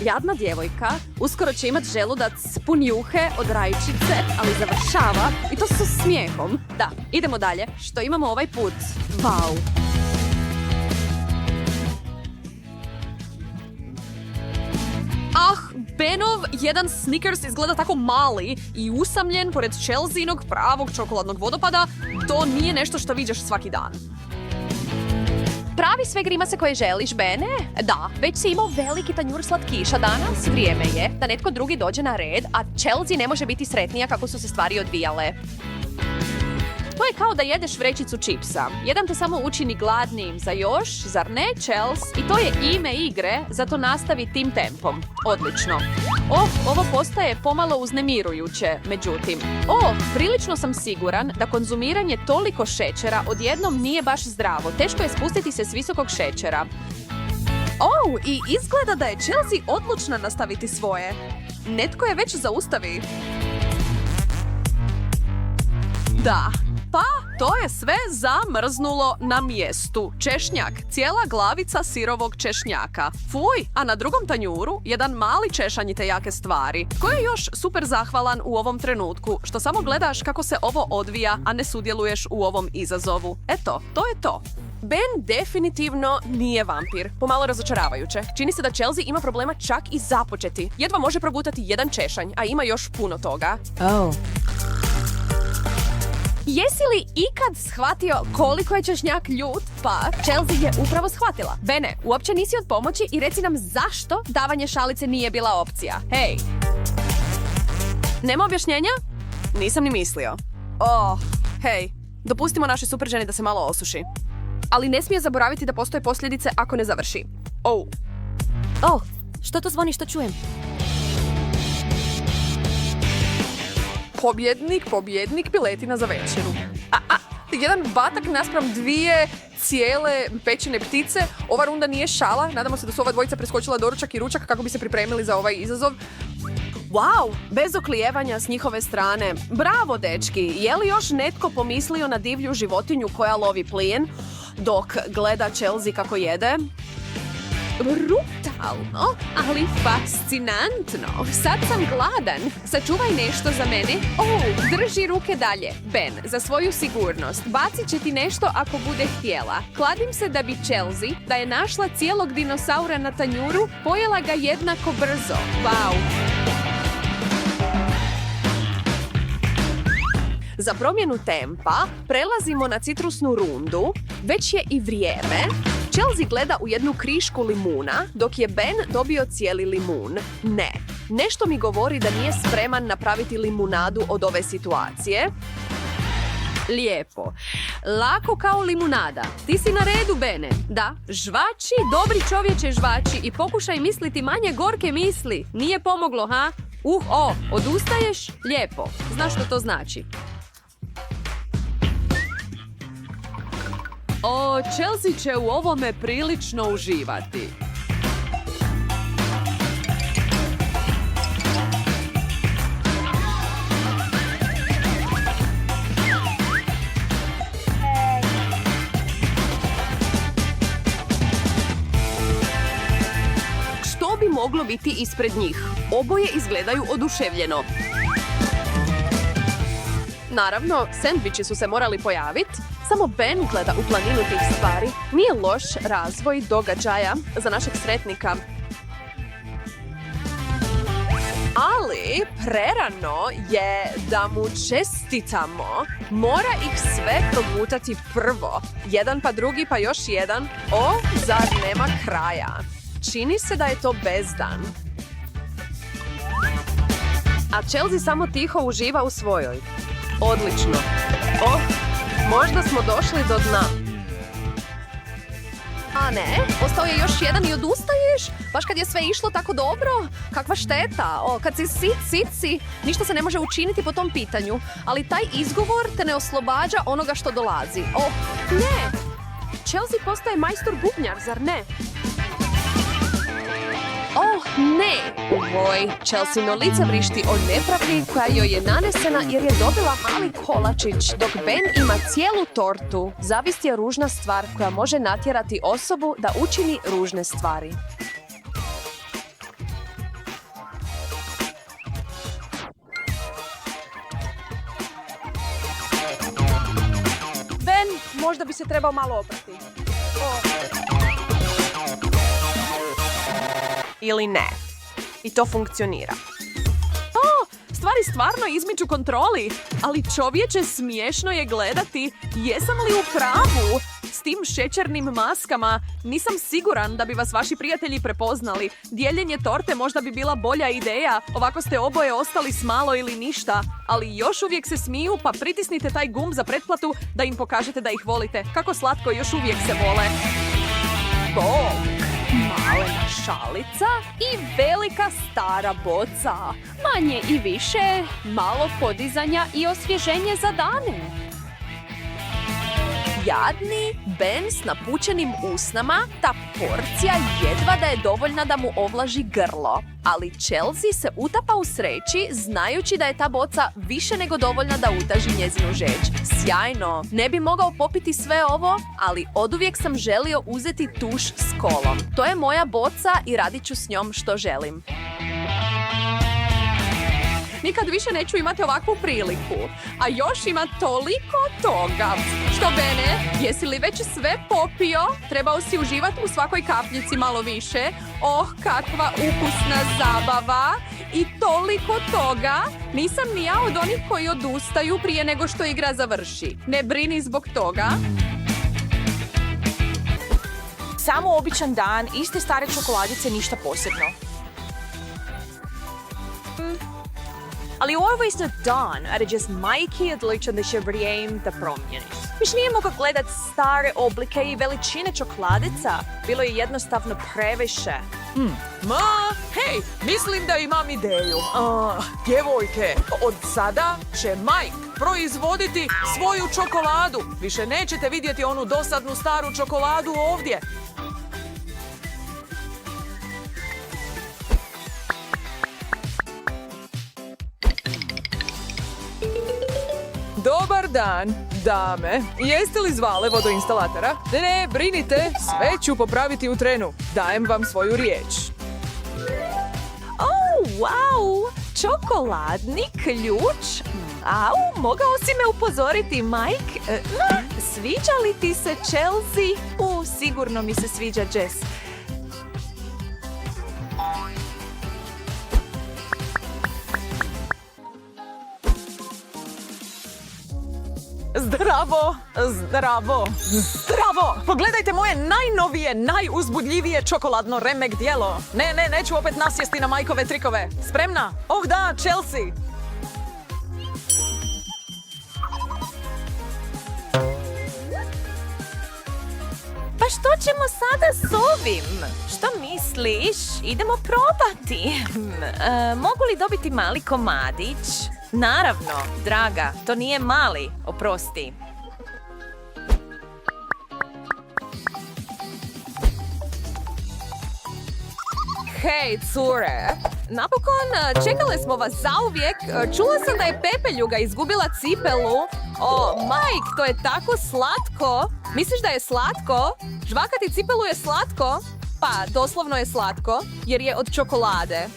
Jadna djevojka uskoro će imat želudac pun juhe od rajčice, ali završava i to sa smijehom. Da, idemo dalje. Što imamo ovaj put? Wow. Benov jedan Snickers izgleda tako mali i usamljen pored Chelseainog pravog čokoladnog vodopada. To nije nešto što viđaš svaki dan. Pravi sve grimase koje želiš, Bene? Da, već si imao veliki tanjur slatkiša danas. Vrijeme je da netko drugi dođe na red, a Chelsea ne može biti sretnija kako su se stvari odvijale. To je kao da jedeš vrećicu čipsa. Jedan te samo učini gladnim za još, zar ne, Chelsea? I to je ime igre, zato nastavi tim tempom. Odlično. Ovo postaje pomalo uznemirujuće, međutim. Prilično sam siguran da konzumiranje toliko šećera odjednom nije baš zdravo. Teško je spustiti se s visokog šećera. I izgleda da je Chelsea odlučna nastaviti svoje. Netko je već zaustavi. Da. Pa, to je sve zamrznulo na mjestu. Češnjak, cijela glavica sirovog češnjaka. Fuj, a na drugom tanjuru jedan mali češanj te jake stvari. Ko je još super zahvalan u ovom trenutku, što samo gledaš kako se ovo odvija, a ne sudjeluješ u ovom izazovu. Eto, to je to. Ben definitivno nije vampir. Pomalo razočaravajuće. Čini se da Chelsea ima problema čak i započeti. Jedva može progutati jedan češanj, a ima još puno toga. Jesi li ikad shvatio koliko je češnjak ljut? Pa, Chelsea je upravo shvatila. Bene, uopće nisi od pomoći i reci nam zašto davanje šalice nije bila opcija. Hej! Nema objašnjenja? Nisam ni mislio. Hej, dopustimo našoj super ženi da se malo osuši. Ali ne smije zaboraviti da postoje posljedice ako ne završi. Što to zvoni, što čujem? Pobjednik piletina za večeru. Jedan batak naspram dvije cijele pečene ptice. Ova runda nije šala. Nadamo se da su ova dvojica preskočila doručak i ručak kako bi se pripremili za ovaj izazov. Wow, bez oklijevanja s njihove strane. Bravo, dečki. Je li još netko pomislio na divlju životinju koja lovi plijen dok gleda Chelsea kako jede? Brutalno, ali fascinantno. Sad sam gladan. Sačuvaj nešto za mene. Drži ruke dalje. Ben, za svoju sigurnost. Bacit će ti nešto ako bude htjela. Kladim se da bi Chelsea, da je našla cijelog dinosaura na tanjuru, pojela ga jednako brzo. Wow. Za promjenu tempa prelazimo na citrusnu rundu. Već je i vrijeme. Chelsea gleda u jednu krišku limuna, dok je Ben dobio cijeli limun. Ne, nešto mi govori da nije spreman napraviti limunadu od ove situacije. Lijepo. Lako kao limunada. Ti si na redu, Bene. Da, žvači, dobri čovječe žvači i pokušaj misliti manje gorke misli. Nije pomoglo, ha? Odustaješ? Lijepo. Znaš što to znači? Chelsea će u ovome prilično uživati. Što bi moglo biti ispred njih? Oboje izgledaju oduševljeno. Naravno, sendviči su se morali pojaviti. Samo Ben gleda u planinu tih stvari. Nije loš razvoj događaja za našeg sretnika. Ali prerano je da mu čestitamo. Mora ih sve progutati prvo. Jedan pa drugi pa još jedan. O, zar nema kraja? Čini se da je to bezdan. A Chelsea samo tiho uživa u svojoj. Odlično. O, možda smo došli do dna. A ne, ostao je još jedan i odustaješ? Baš kad je sve išlo tako dobro? Kakva šteta. O, kad si sit, ništa se ne može učiniti po tom pitanju. Ali taj izgovor te ne oslobađa onoga što dolazi. O, ne! Chelsea postaje majstor bubnjar, zar ne? Oh, ne! Uvoj, Chelsea lice vrišti o nepravdi koja joj je nanesena jer je dobila mali kolačić, dok Ben ima cijelu tortu. Zavist je ružna stvar koja može natjerati osobu da učini ružne stvari. Ben, možda bi se trebao malo oprati. Ili ne. I to funkcionira. O, stvari stvarno izmiču kontroli. Ali čovječe, smiješno je gledati. Jesam li u pravu? S tim šećernim maskama nisam siguran da bi vas vaši prijatelji prepoznali. Dijeljenje torte možda bi bila bolja ideja. Ovako ste oboje ostali s malo ili ništa. Ali još uvijek se smiju, pa pritisnite taj gumb za pretplatu da im pokažete da ih volite. Kako slatko, još uvijek se vole. Bog! Malena šalica i velika stara boca. Manje i više, malo podizanja i osvježenje za dane. Jadni Ben s napučenim usnama, ta porcija jedva da je dovoljna da mu ovlaži grlo. Ali Chelsea se utapa u sreći znajući da je ta boca više nego dovoljna da utaži njezinu žeđ. Sjajno, ne bi mogao popiti sve ovo, ali oduvijek sam želio uzeti tuš s kolom. To je moja boca i radit ću s njom što želim. Nikad više neću imati ovakvu priliku. A još ima toliko toga. Što, Bene, jesi li već sve popio? Trebao si uživati u svakoj kapljici malo više. Oh, kakva ukusna zabava. I toliko toga. Nisam ni ja od onih koji odustaju prije nego što igra završi. Ne brini zbog toga. Samo običan dan, iste stare čokoladice, ništa posebno. Ali ovo je isto dan, a da just Mikey odlučio da će vrijeme da promijeni. Više nije mogao gledat stare oblike i veličine čokoladica. Bilo je jednostavno previše. Hej, mislim da imam ideju. Djevojke, od sada će Mike proizvoditi svoju čokoladu. Više nećete vidjeti onu dosadnu staru čokoladu ovdje. Dobar dan, dame. Jeste li zvale vodoinstalatora? Ne, brinite, sve ću popraviti u trenu. Dajem vam svoju riječ. Oh, wow! Čokoladni ključ? Au, mogao si me upozoriti, Mike. Sviđa li ti se Chelsea? Sigurno mi se sviđa Jess. Zdravo, zdravo, zdravo! Pogledajte moje najnovije, najuzbudljivije čokoladno remek djelo. Ne, neću opet nasjesti na Majkove trikove. Spremna? Oh da, Chelsea! Pa što ćemo sada s ovim? Što misliš? Idemo probati. Mogu li dobiti mali komadić? Naravno, draga, to nije mali, oprosti. Hej, cure! Napokon, čekale smo vas zauvijek. Čula sam da je Pepeljuga izgubila cipelu. O, Mike, to je tako slatko. Misliš da je slatko? Žvakati cipelu je slatko? Pa, doslovno je slatko, jer je od čokolade.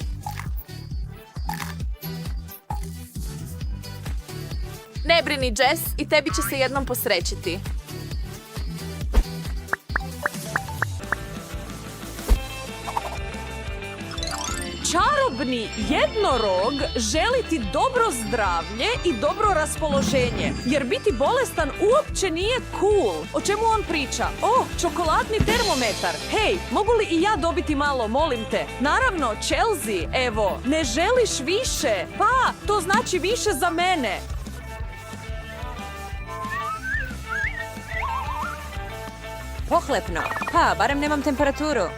Ne brini, Jess, i tebi će se jednom posrećiti. Čarobni jednorog želi ti dobro zdravlje i dobro raspoloženje, jer biti bolestan uopće nije cool. O čemu on priča? Čokoladni termometar. Hej, mogu li i ja dobiti malo, molim te? Naravno, Chelsea, evo, ne želiš više? Pa, to znači više za mene. Pohlepno. Pa, barem nemam temperaturu.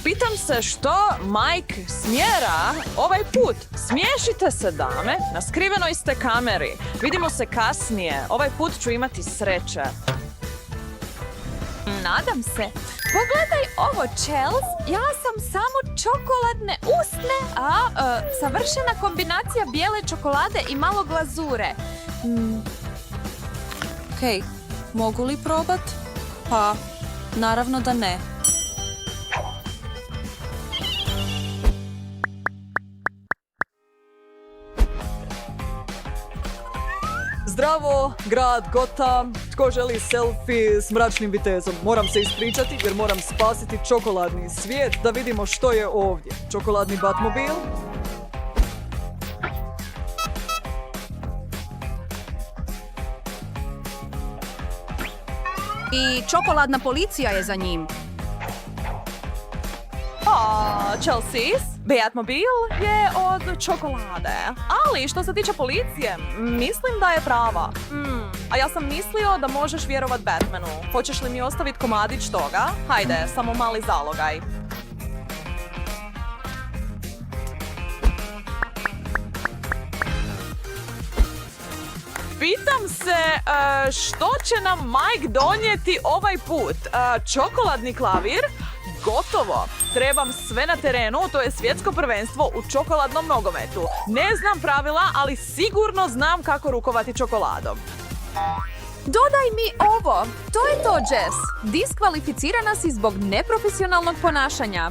Pitam se što Mike smjera ovaj put. Smiješite se, dame. Na skrivenoj ste kameri. Vidimo se kasnije. Ovaj put ću imati sreće. Nadam se. Pogledaj ovo, Chels. Ja sam samo čokoladne usne, a savršena kombinacija bijele čokolade i malo glazure. Okej, mogu li probat? Pa, naravno da ne. Zdravo, grad Gotham. Tko želi selfie s mračnim vitezom? Moram se ispričati jer moram spasiti čokoladni svijet da vidimo što je ovdje. Čokoladni Batmobil. I čokoladna policija je za njim. Chelsea, Batmobil je od čokolade. Ali što se tiče policije, mislim da je prava. A ja sam mislio da možeš vjerovat Batmanu. Hoćeš li mi ostaviti komadić toga? Hajde, samo mali zalogaj. Pitam se što će nam Mike donijeti ovaj put. Čokoladni klavir? Gotovo. Trebam sve na terenu, to je svjetsko prvenstvo u čokoladnom nogometu. Ne znam pravila, ali sigurno znam kako rukovati čokoladom. Dodaj mi ovo. To je to, Jess. Diskvalificirana si zbog neprofesionalnog ponašanja.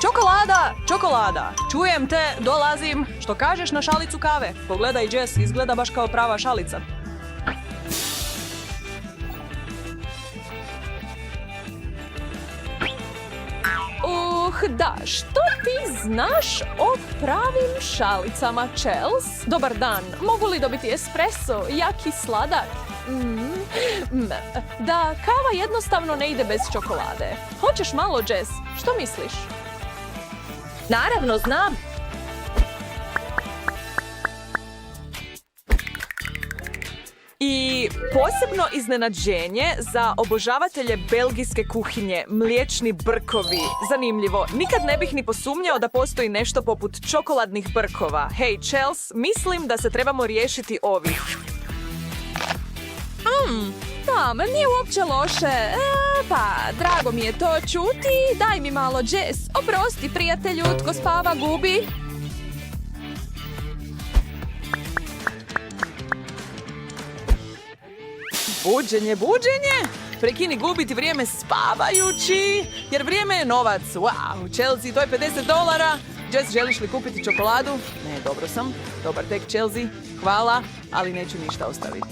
Čokolada, čokolada. Čujem te, dolazim. Što kažeš na šalicu kave? Pogledaj, Jess, izgleda baš kao prava šalica. Da, što ti znaš o pravim šalicama, Chels? Dobar dan, mogu li dobiti espresso, jak i sladak? Da, kava jednostavno ne ide bez čokolade. Hoćeš malo, Jess? Što misliš? Naravno, znam. I posebno iznenađenje za obožavatelje belgijske kuhinje, mliječni brkovi. Zanimljivo, nikad ne bih ni posumnjao da postoji nešto poput čokoladnih brkova. Hej, Chels, mislim da se trebamo riješiti ovih. Da, nije uopće loše. Pa, drago mi je to čuti. Daj mi malo, Jess. Oprosti, prijatelju, tko spava gubi. Buđenje, buđenje! Prekini gubiti vrijeme spavajući, jer vrijeme je novac. Wow, Chelsea, to je $50. Jess, želiš li kupiti čokoladu? Ne, dobro sam. Dobar tek, Chelsea. Hvala, ali neću ništa ostaviti.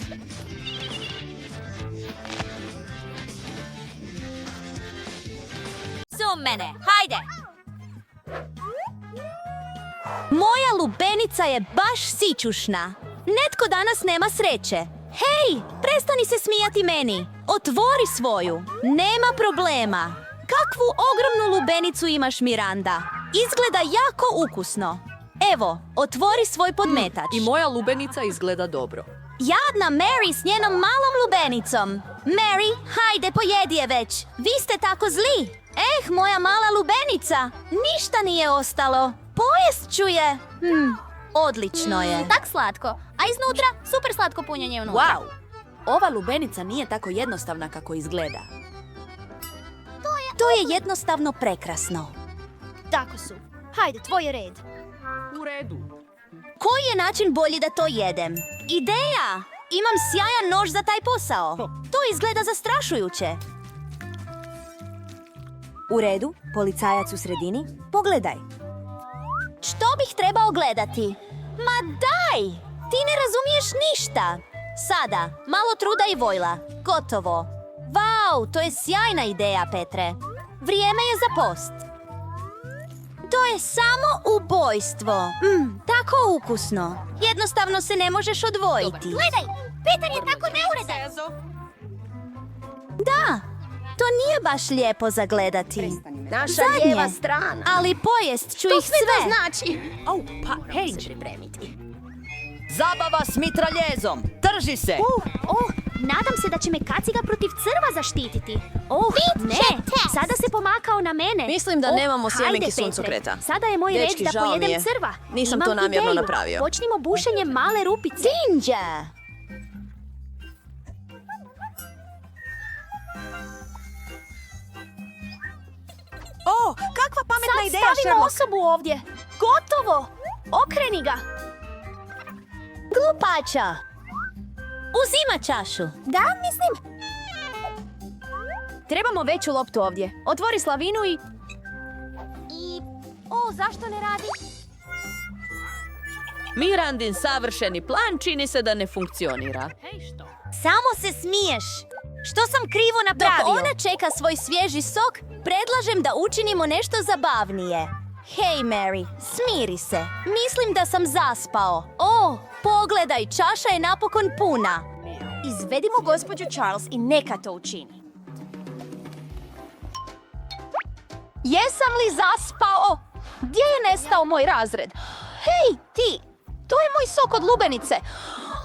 Zum mene, hajde! Moja lubenica je baš sićušna. Netko danas nema sreće. Hej, prestani se smijati meni. Otvori svoju. Nema problema. Kakvu ogromnu lubenicu imaš, Miranda. Izgleda jako ukusno. Evo, otvori svoj podmetač. I moja lubenica izgleda dobro. Jadna Mary s njenom malom lubenicom. Mary, hajde, pojedi je već. Vi ste tako zli. Moja mala lubenica. Ništa nije ostalo. Pojest ću je. Odlično je. Tak slatko. A iznutra super slatko punjenje unutra. Wow. Ova lubenica nije tako jednostavna kako izgleda. To je jednostavno prekrasno. Tako su. Hajde, tvoj red. U redu. Koji je način bolji da to jedem? Ideja! Imam sjajan nož za taj posao. To izgleda zastrašujuće. U redu, policajac u sredini. Pogledaj. Što bih trebao gledati? Ma daj! Ti ne razumiješ ništa. Sada, malo truda i vojla. Gotovo. Vau, to je sjajna ideja, Petre. Vrijeme je za post. To je samo ubojstvo. Tako ukusno. Jednostavno se ne možeš odvojiti. Gledaj, Petar je tako neuredan. Da, to nije baš lijepo zagledati. Naša Zadnje. lijeva strana. Ali pojest ću To ih sve sve. to znači. Pa, hej, Pripremiti. zabava s mitraljezom. Drži se! Nadam se da će me kaciga protiv crva zaštititi. Ne, sada se pomakao na mene. Mislim da nemamo hajde, sjemenki Petre. suncokreta. Sada je moj Dečki, red da žao mi pojedem je. crva. Nisam Imam to namjerno ideju. napravio. Počnimo bušenjem male rupice. Ninja! O, kakva pametna Sad ideja, stavimo Sherlock. osobu ovdje. Gotovo. Okreni ga. Glupača! Uzima čašu. Da, mislim. Trebamo veću loptu ovdje. Otvori slavinu i... zašto ne radi? Mirandin savršeni plan čini se da ne funkcionira. Samo se smiješ. Što sam krivo napravio? Dok ona čeka svoj svježi sok, predlažem da učinimo nešto zabavnije. Hej, Mary, smiri se. Mislim da sam zaspao. Pogledaj, čaša je napokon puna. Izvedimo gospođu Charles i neka to učini. Jesam li zaspao? Gdje je nestao moj razred? Hej, ti! To je moj sok od lubenice.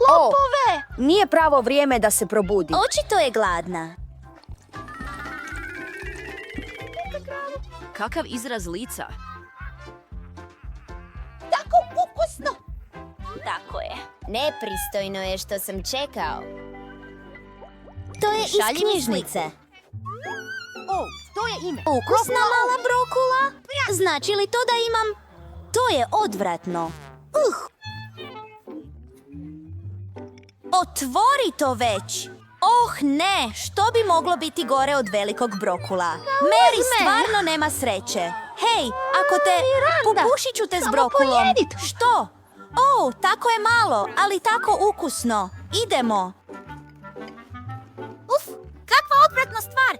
Lopove! Nije pravo vrijeme da se probudi. Očito je gladna. Kakav izraz lica? Tako ukusno! Tako je. Nepristojno je što sam čekao. To je iz Šalji mi knjižnice. To je ime. Ukusna mala brokula? Znači li to da imam? To je odvratno. Otvori to već. Ne, što bi moglo biti gore od velikog brokula? Mary stvarno nema sreće. Hej, ako te... Popušit ću te s brokulom. Što? Tako je malo, ali tako ukusno. Idemo. Kakva odvratna stvar!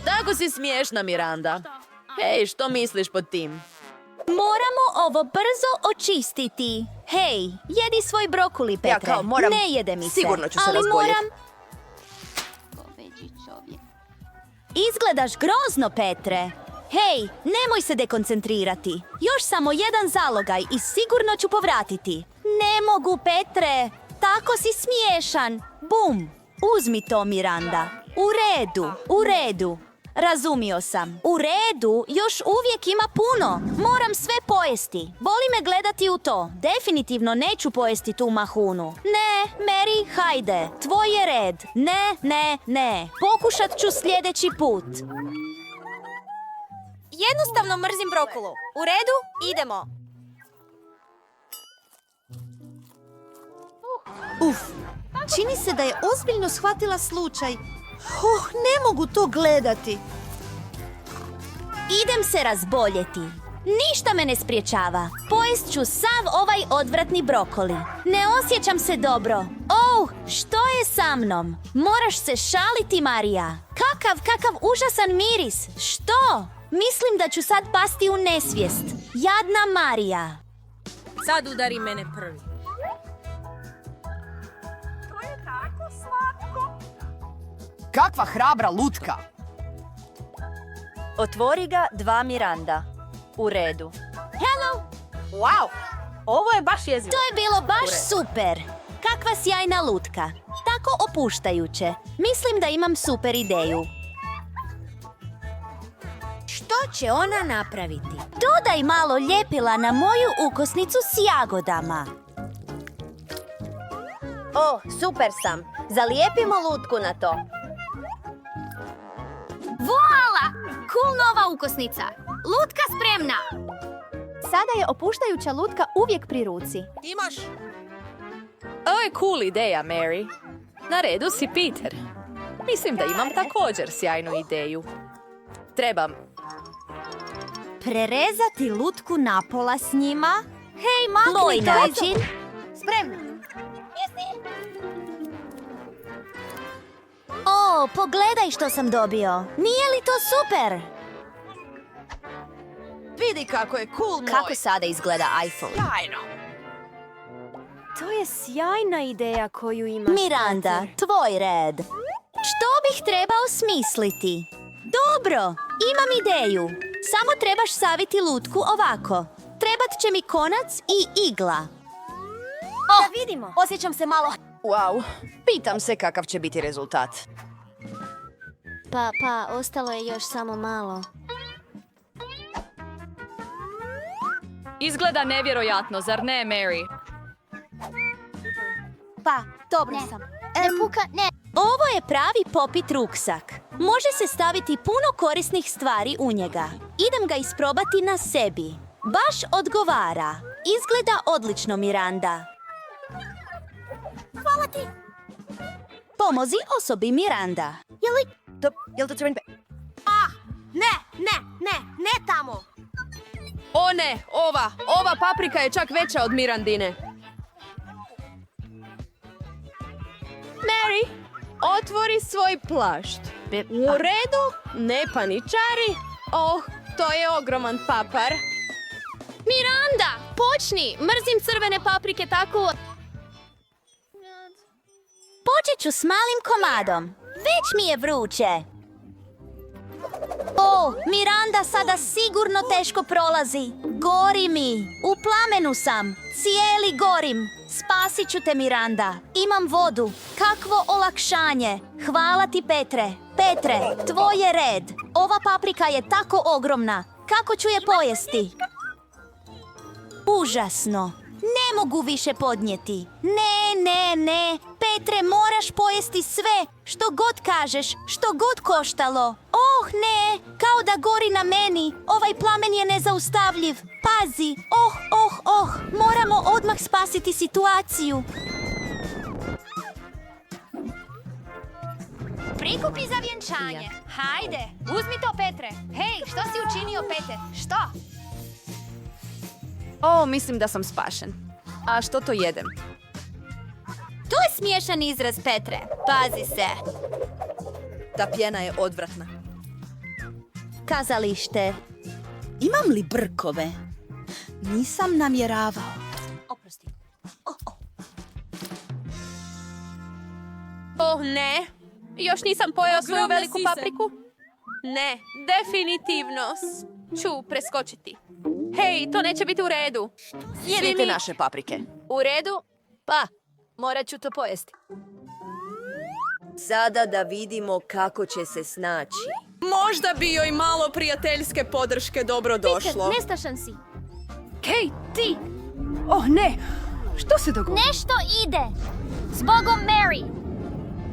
Tako si smiješna, Miranda. Hej, što misliš pod tim? Moramo ovo brzo očistiti. Hej, jedi svoj brokuli, Petre. Ja kao moram... Ne jede mi se. Sigurno ću se ali razboljeti. Izgledaš grozno, Petre. Hej, nemoj se dekoncentrirati. Još samo jedan zalogaj i sigurno ću povratiti. Ne mogu, Petre. Tako si smiješan. Bum. Uzmi to, Miranda. U redu. Razumio sam. U redu, još uvijek ima puno. Moram sve pojesti. Boli me gledati u to. Definitivno neću pojesti tu mahunu. Ne, Mary, hajde. Tvoj je red. Ne. Pokušat ću sljedeći put. Jednostavno mrzim brokulu. U redu, idemo. Čini se da je ozbiljno shvatila slučaj. Ne mogu to gledati. Idem se razboljeti. Ništa me ne spriječava. Pojest ću sav ovaj odvratni brokoli. Ne osjećam se dobro. Što je sa mnom? Moraš se šaliti, Marija. Kakav užasan miris. Što? Mislim da ću sad pasti u nesvijest. Jadna Marija. Sad udari mene prvi. Kakva hrabra lutka! Otvori ga 2 Miranda. U redu. Hello! Wow! Ovo je baš jezivo. To je bilo baš super. Kakva sjajna lutka. Tako opuštajuće. Mislim da imam super ideju. Što će ona napraviti? Dodaj malo ljepila na moju ukosnicu s jagodama. Super sam. Zalijepimo lutku na to. Voila! Cool nova ukosnica. Lutka spremna. Sada je opuštajuća lutka uvijek pri ruci. Imaš? Ovo je cool ideja, Mary. Na redu si, Peter. Mislim da imam također sjajnu ideju. Trebam Prerezati lutku napola s njima. Hej, makni Moj to. način. Spremna. O, pogledaj što sam dobio. Nije li to super? Vidi kako je cool moj. Kako sada izgleda iPhone? Sjajno. To je sjajna ideja koju imaš. Miranda, tvoj red. Što bih trebao smisliti? Dobro, imam ideju. Samo trebaš saviti lutku ovako. Trebat će mi konac i igla. Da vidimo. Osjećam se malo... Wow, pitam se kakav će biti rezultat. Pa, ostalo je još samo malo. Izgleda nevjerojatno, zar ne, Mary? Pa, dobro sam. Ovo je pravi popit ruksak. Može se staviti puno korisnih stvari u njega. Idem ga isprobati na sebi. Baš odgovara. Izgleda odlično, Miranda. Hvala ti. Pomozi osobi, Miranda. Jel to crven Ne tamo. O ne, ova paprika je čak veća od Mirandine. Mary, otvori svoj plašt. U redu, ne paničari. Oh, to je ogroman papar. Miranda, počni! Mrzim crvene paprike tako... Počet ću s malim komadom. Već mi je vruće. O, Miranda sada sigurno teško prolazi. Gori mi. U plamenu sam. Cijeli gorim. Spasit ću te, Miranda. Imam vodu. Kakvo olakšanje. Hvala ti, Petre. Petre, tvoj je red. Ova paprika je tako ogromna. Kako ću je pojesti? Užasno. Ne mogu više podnijeti. Ne. Petre, moraš pojesti sve. Što god kažeš, što god koštalo. Oh, ne. Kao da gori na meni. Ovaj plamen je nezaustavljiv. Pazi. Oh. Moramo odmah spasiti situaciju. Prikupi za vjenčanje. Hajde, uzmi to, Petre. Hej, što si učinio, Petre? Što? O, mislim da sam spašen. A što to jedem? To je smiješan izraz, Petre. Pazi se. Ta pjena je odvratna. Kazalište. Imam li brkove? Nisam namjeravao. Oprosti. Oh, ne. Još nisam pojeo svoju veliku papriku. Ne, definitivno ću preskočiti. Hej, to neće biti u redu. Jedite naše paprike. U redu? Pa, morat ću to pojesti. Sada da vidimo kako će se snaći. Možda bi joj malo prijateljske podrške dobro došlo. Nestašan si. Hej, ti! Oh, ne! Što se dogodilo? Nešto ide. Zbogom Mary.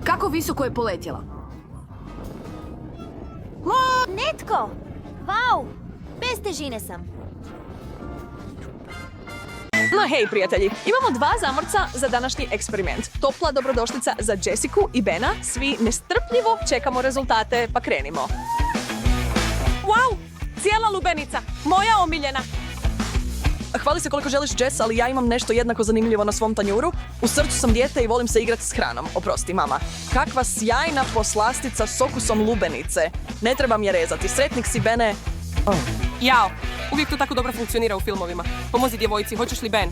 Kako visoko je poletjela? Netko. Wow. Bez težine sam. No hej prijatelji, imamo 2 zamorca za današnji eksperiment. Topla dobrodošlica za Jessiku i Bena. Svi nestrpljivo čekamo rezultate, pa krenimo. Wow, cijela lubenica, moja omiljena. Hvali se koliko želiš, Jess, ali ja imam nešto jednako zanimljivo na svom tanjuru. U srcu sam dijete i volim se igrati s hranom. Oprosti, mama. Kakva sjajna poslastica s okusom lubenice. Ne trebam je rezati. Sretnik si, Bene. Jao, uvijek to tako dobro funkcionira u filmovima. Pomozi djevojci, hoćeš li Ben?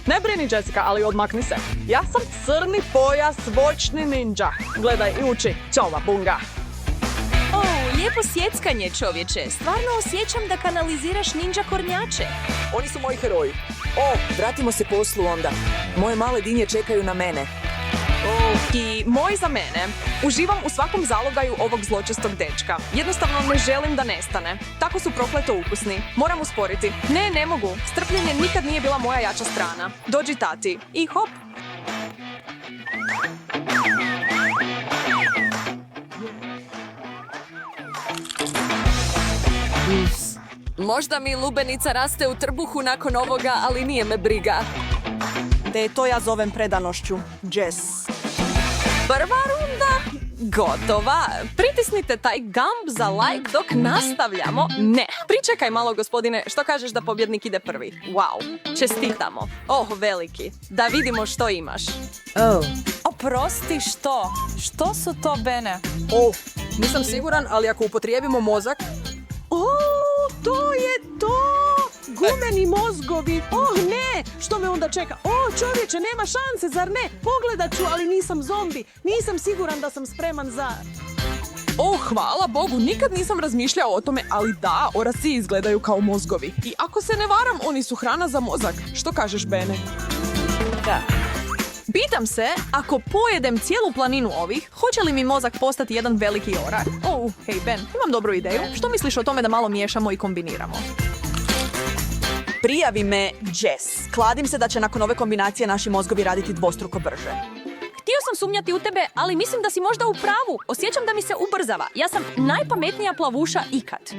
Ne brini, Jessica, ali odmakni se. Ja sam crni pojas, voćni ninja. Gledaj i uči. Ćova, bunga. Lijepo sjeckanje, čovječe. Stvarno osjećam da kanaliziraš ninja kornjače. Oni su moji heroji. O, vratimo se poslu onda. Moje male dinje čekaju na mene. I moj za mene. Uživam u svakom zalogaju ovog zločestog dečka. Jednostavno ne želim da nestane. Tako su prokleto ukusni. Moram usporiti. Ne mogu. Strpljenje nikad nije bila moja jača strana. Dođi, tati. I hop. Možda mi lubenica raste u trbuhu nakon ovoga, ali nije me briga. Te to ja zovem predanošću, Jess. Prva runda gotova. Pritisnite taj gumb za like dok nastavljamo. Ne, pričekaj malo gospodine, što kažeš da pobjednik ide prvi? Wow, čestitamo. Oh, veliki. Da vidimo što imaš. Oprosti, što? Što su to, Bene? Nisam siguran, ali ako upotrijebimo mozak... To je to! Gumeni mozgovi! Ne! Što me onda čeka? Čovječe, nema šanse, zar ne? Pogledat ću, ali nisam zombi. Nisam siguran da sam spreman za... hvala Bogu, nikad nisam razmišljao o tome, ali da, orasi izgledaju kao mozgovi. I ako se ne varam, oni su hrana za mozak. Što kažeš, Bene? Da. Pitam se, ako pojedem cijelu planinu ovih, hoće li mi mozak postati jedan veliki orak? Hej Ben, imam dobru ideju. Što misliš o tome da malo miješamo i kombiniramo? Prijavi me, Jess. Kladim se da će nakon ove kombinacije naši mozgovi raditi dvostruko brže. Htio sam sumnjati u tebe, ali mislim da si možda u pravu. Osjećam da mi se ubrzava. Ja sam najpametnija plavuša ikad.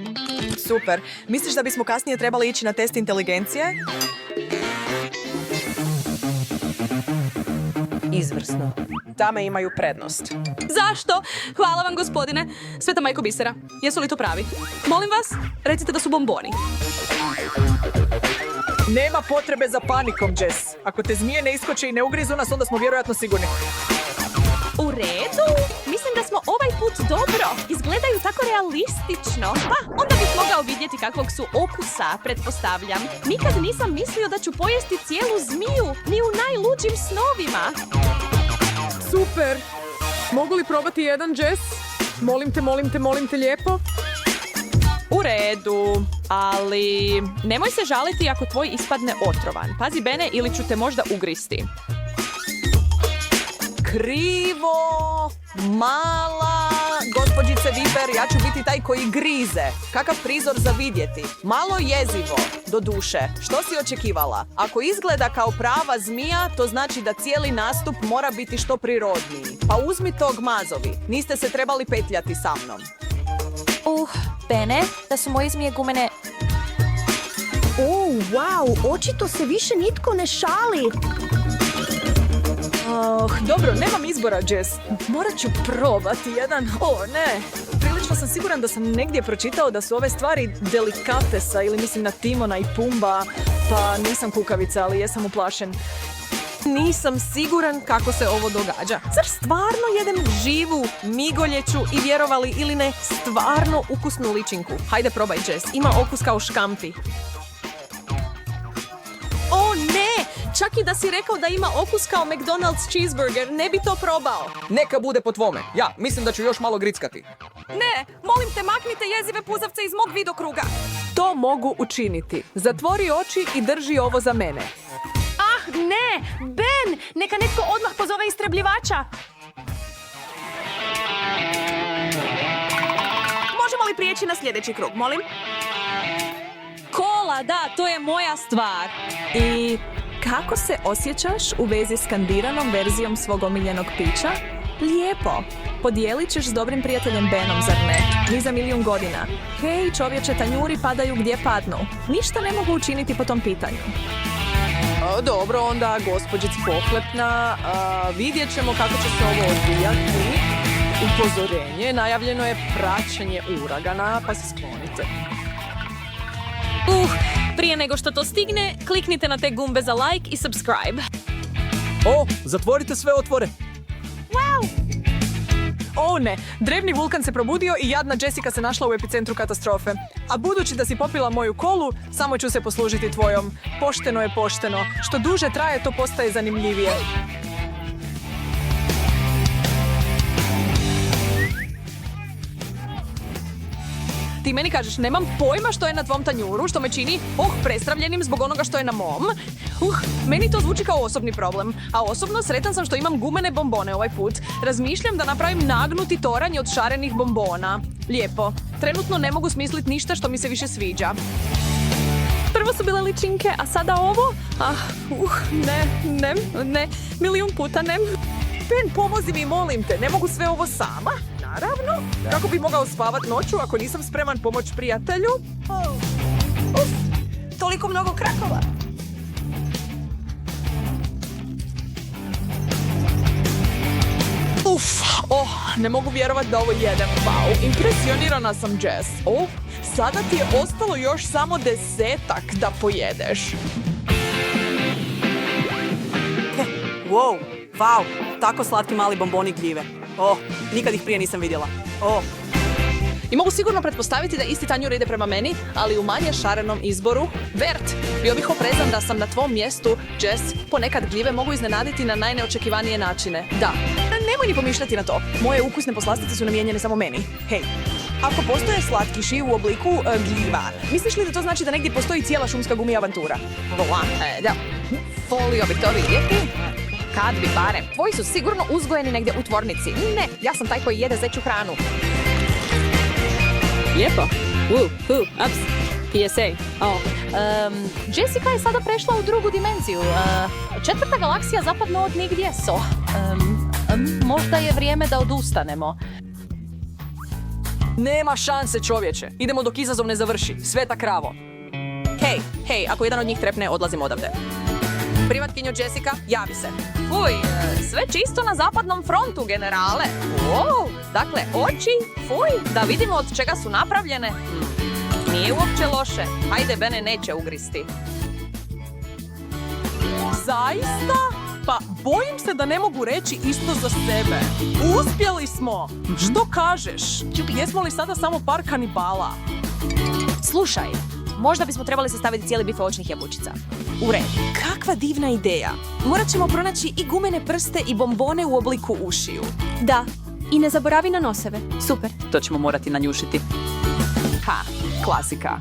Super. Misliš da bismo kasnije trebali ići na test inteligencije? Izvrsno. Dame imaju prednost. Zašto? Hvala vam, gospodine. Sveta majko bisera. Jesu li to pravi? Molim vas, recite da su bomboni. Nema potrebe za panikom, Jess. Ako te zmije ne iskoče i ne ugrizu nas, onda smo vjerojatno sigurni. U redu. Mislim da smo ovaj put dobro. Izgledaju tako realistično. Pa, onda bih mogao vidjeti kakvog su okusa, pretpostavljam. Nikad nisam mislio da ću pojesti cijelu zmiju, ni u najluđim snovima. Super! Mogu li probati jedan, Jess? Molim te lijepo. U redu, ali nemoj se žaliti ako tvoj ispadne otrovan. Pazi, Bene, ili ću te možda ugristi. Krivo, mala gospođice Viper, ja ću biti taj koji grize. Kakav prizor za vidjeti. Malo jezivo, do duše. Što si očekivala? Ako izgleda kao prava zmija, to znači da cijeli nastup mora biti što prirodniji. Pa uzmi tog, mazovi. Niste se trebali petljati sa mnom. Bene, da su moje zmije gumene. Wow, očito se više nitko ne šali. Dobro, nemam izbora, Jess. Morat ću probati jedan. Ne. Prilično sam siguran da sam negdje pročitao da su ove stvari delikatesa, ili mislim na Timona i Pumba. Pa nisam kukavica, ali jesam uplašen. Nisam siguran kako se ovo događa. Zar stvarno jedem živu migoljeću i, vjerovali ili ne, stvarno ukusnu ličinku? Hajde probaj, Jess. Ima okus kao škampi. Ne! Čak i da si rekao da ima okus kao McDonald's cheeseburger, ne bi to probao. Neka bude po tvome. Ja mislim da ću još malo grickati. Ne, molim te, maknite jezive puzavce iz mog vidokruga. To mogu učiniti. Zatvori oči i drži ovo za mene. Ne! Ben! Neka netko odmah pozove istrebljivača! Možemo li prijeći na sljedeći krug, molim? Kola, da, to je moja stvar. I kako se osjećaš u vezi s skandiranom verzijom svog omiljenog pića? Lijepo. Podijelit ćeš s dobrim prijateljem Benom, zar ne? Ni za 1.000.000 godina. Hej, čovječe, tanjuri padaju gdje padnu. Ništa ne mogu učiniti po tom pitanju. Dobro, onda gospođic pohlepna. Vidjet ćemo kako će se ovo odvijati. Upozorenje, najavljeno je praćenje uragana, pa se sklonite. Prije nego što to stigne, kliknite na te gumbe za like i subscribe. Zatvorite sve otvore. Wow! Ne, drevni vulkan se probudio i jadna Jessica se našla u epicentru katastrofe. A budući da si popila moju kolu, samo ću se poslužiti tvojom. Pošteno je pošteno. Što duže traje, to postaje zanimljivije. Ti meni kažeš, nemam pojma što je na tvom tanjuru, što me čini prestravljenim zbog onoga što je na mom. Meni to zvuči kao osobni problem. A osobno sretan sam što imam gumene bombone ovaj put. Razmišljam da napravim nagnuti toranj od šarenih bombona. Lijepo. Trenutno ne mogu smisliti ništa što mi se više sviđa. Prvo su bile ličinke, a sada ovo? Ne. 1.000.000 puta ne. Ben, pomozi mi, molim te. Ne mogu sve ovo sama. Naravno, kako bi mogao spavat noću ako nisam spreman pomoć prijatelju? Toliko mnogo krakova. Ne mogu vjerovat da ovo jedem. Wow, impresionirana sam, Jess. Sada ti je ostalo još samo 10 da pojedeš. Wow, tako slatki mali bomboni gljive. Nikad ih prije nisam vidjela. I mogu sigurno pretpostaviti da isti tanjur ide prema meni, ali u manje šarenom izboru. Bert, bio bih oprezan da sam na tvom mjestu, Jess. Ponekad gljive mogu iznenaditi na najneočekivanije načine. Da, nemoj ni pomišljati na to. Moje ukusne poslastice su namijenjene samo meni. Hej, ako postoje slatkiši u obliku gljiva, misliš li da to znači da negdje postoji cijela šumska gumi avantura? Da. Volio bih to vidjeti. Kad bi barem. Tvoji su sigurno uzgojeni negdje u tvornici. Ne, ja sam taj koji jede zeću hranu. Lijepo. Ups. PSA. Jessica je sada prešla u drugu dimenziju. Četvrta galaksija zapadno od nigdje so. Možda je vrijeme da odustanemo. Nema šanse, čovječe. Idemo dok izazov ne završi. Sveta kravo. Hej, ako jedan od njih trepne, odlazim odavde. Privatkinjo Jessica, javi se. Fuj, sve čisto na zapadnom frontu, generale. Dakle, oči, fuj, da vidimo od čega su napravljene. Nije uopće loše. Hajde, Bene neće ugristi. Zaista? Pa bojim se da ne mogu reći isto za sebe. Uspjeli smo! Što kažeš? Jesmo li sada samo par kanibala? Slušaj, možda bismo trebali sastaviti cijeli bife očnih jabučica. U redu. Kakva divna ideja. Morat ćemo pronaći i gumene prste i bombone u obliku ušiju. Da, i ne zaboravi na noseve. Super. To ćemo morati nanjušiti. Klasika.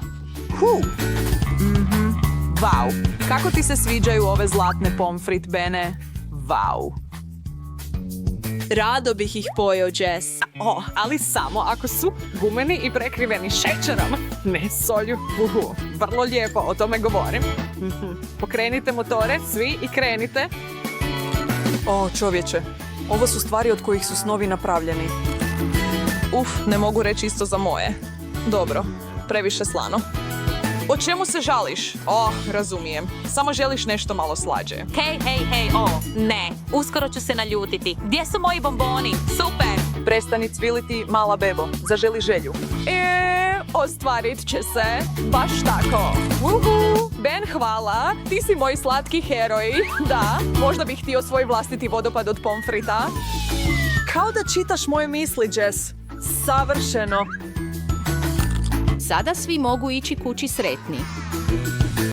Wow, kako ti se sviđaju ove zlatne pomfrit, Bene? Wow. Rado bih ih pojeo, Jess. Ali samo ako su gumeni i prekriveni šećerom, ne solju. Vrlo lijepo, o tome govorim. Pokrenite motore, svi, i krenite. Čovječe, ovo su stvari od kojih su snovi napravljeni. Ne mogu reći isto za moje. Dobro, previše slano. O čemu se žališ? Razumijem. Samo želiš nešto malo slađe. Hej, ne. Uskoro ću se naljutiti. Gdje su moji bomboni? Super! Prestani cviliti, mala bebo. Zaželi želju. Ostvarit će se. Baš tako. Ben, hvala. Ti si moj slatki heroj. Da, možda bih htio svoj vlastiti vodopad od pomfrita. Kao da čitaš moje misli, Jess. Savršeno. Sada svi mogu ići kući sretni.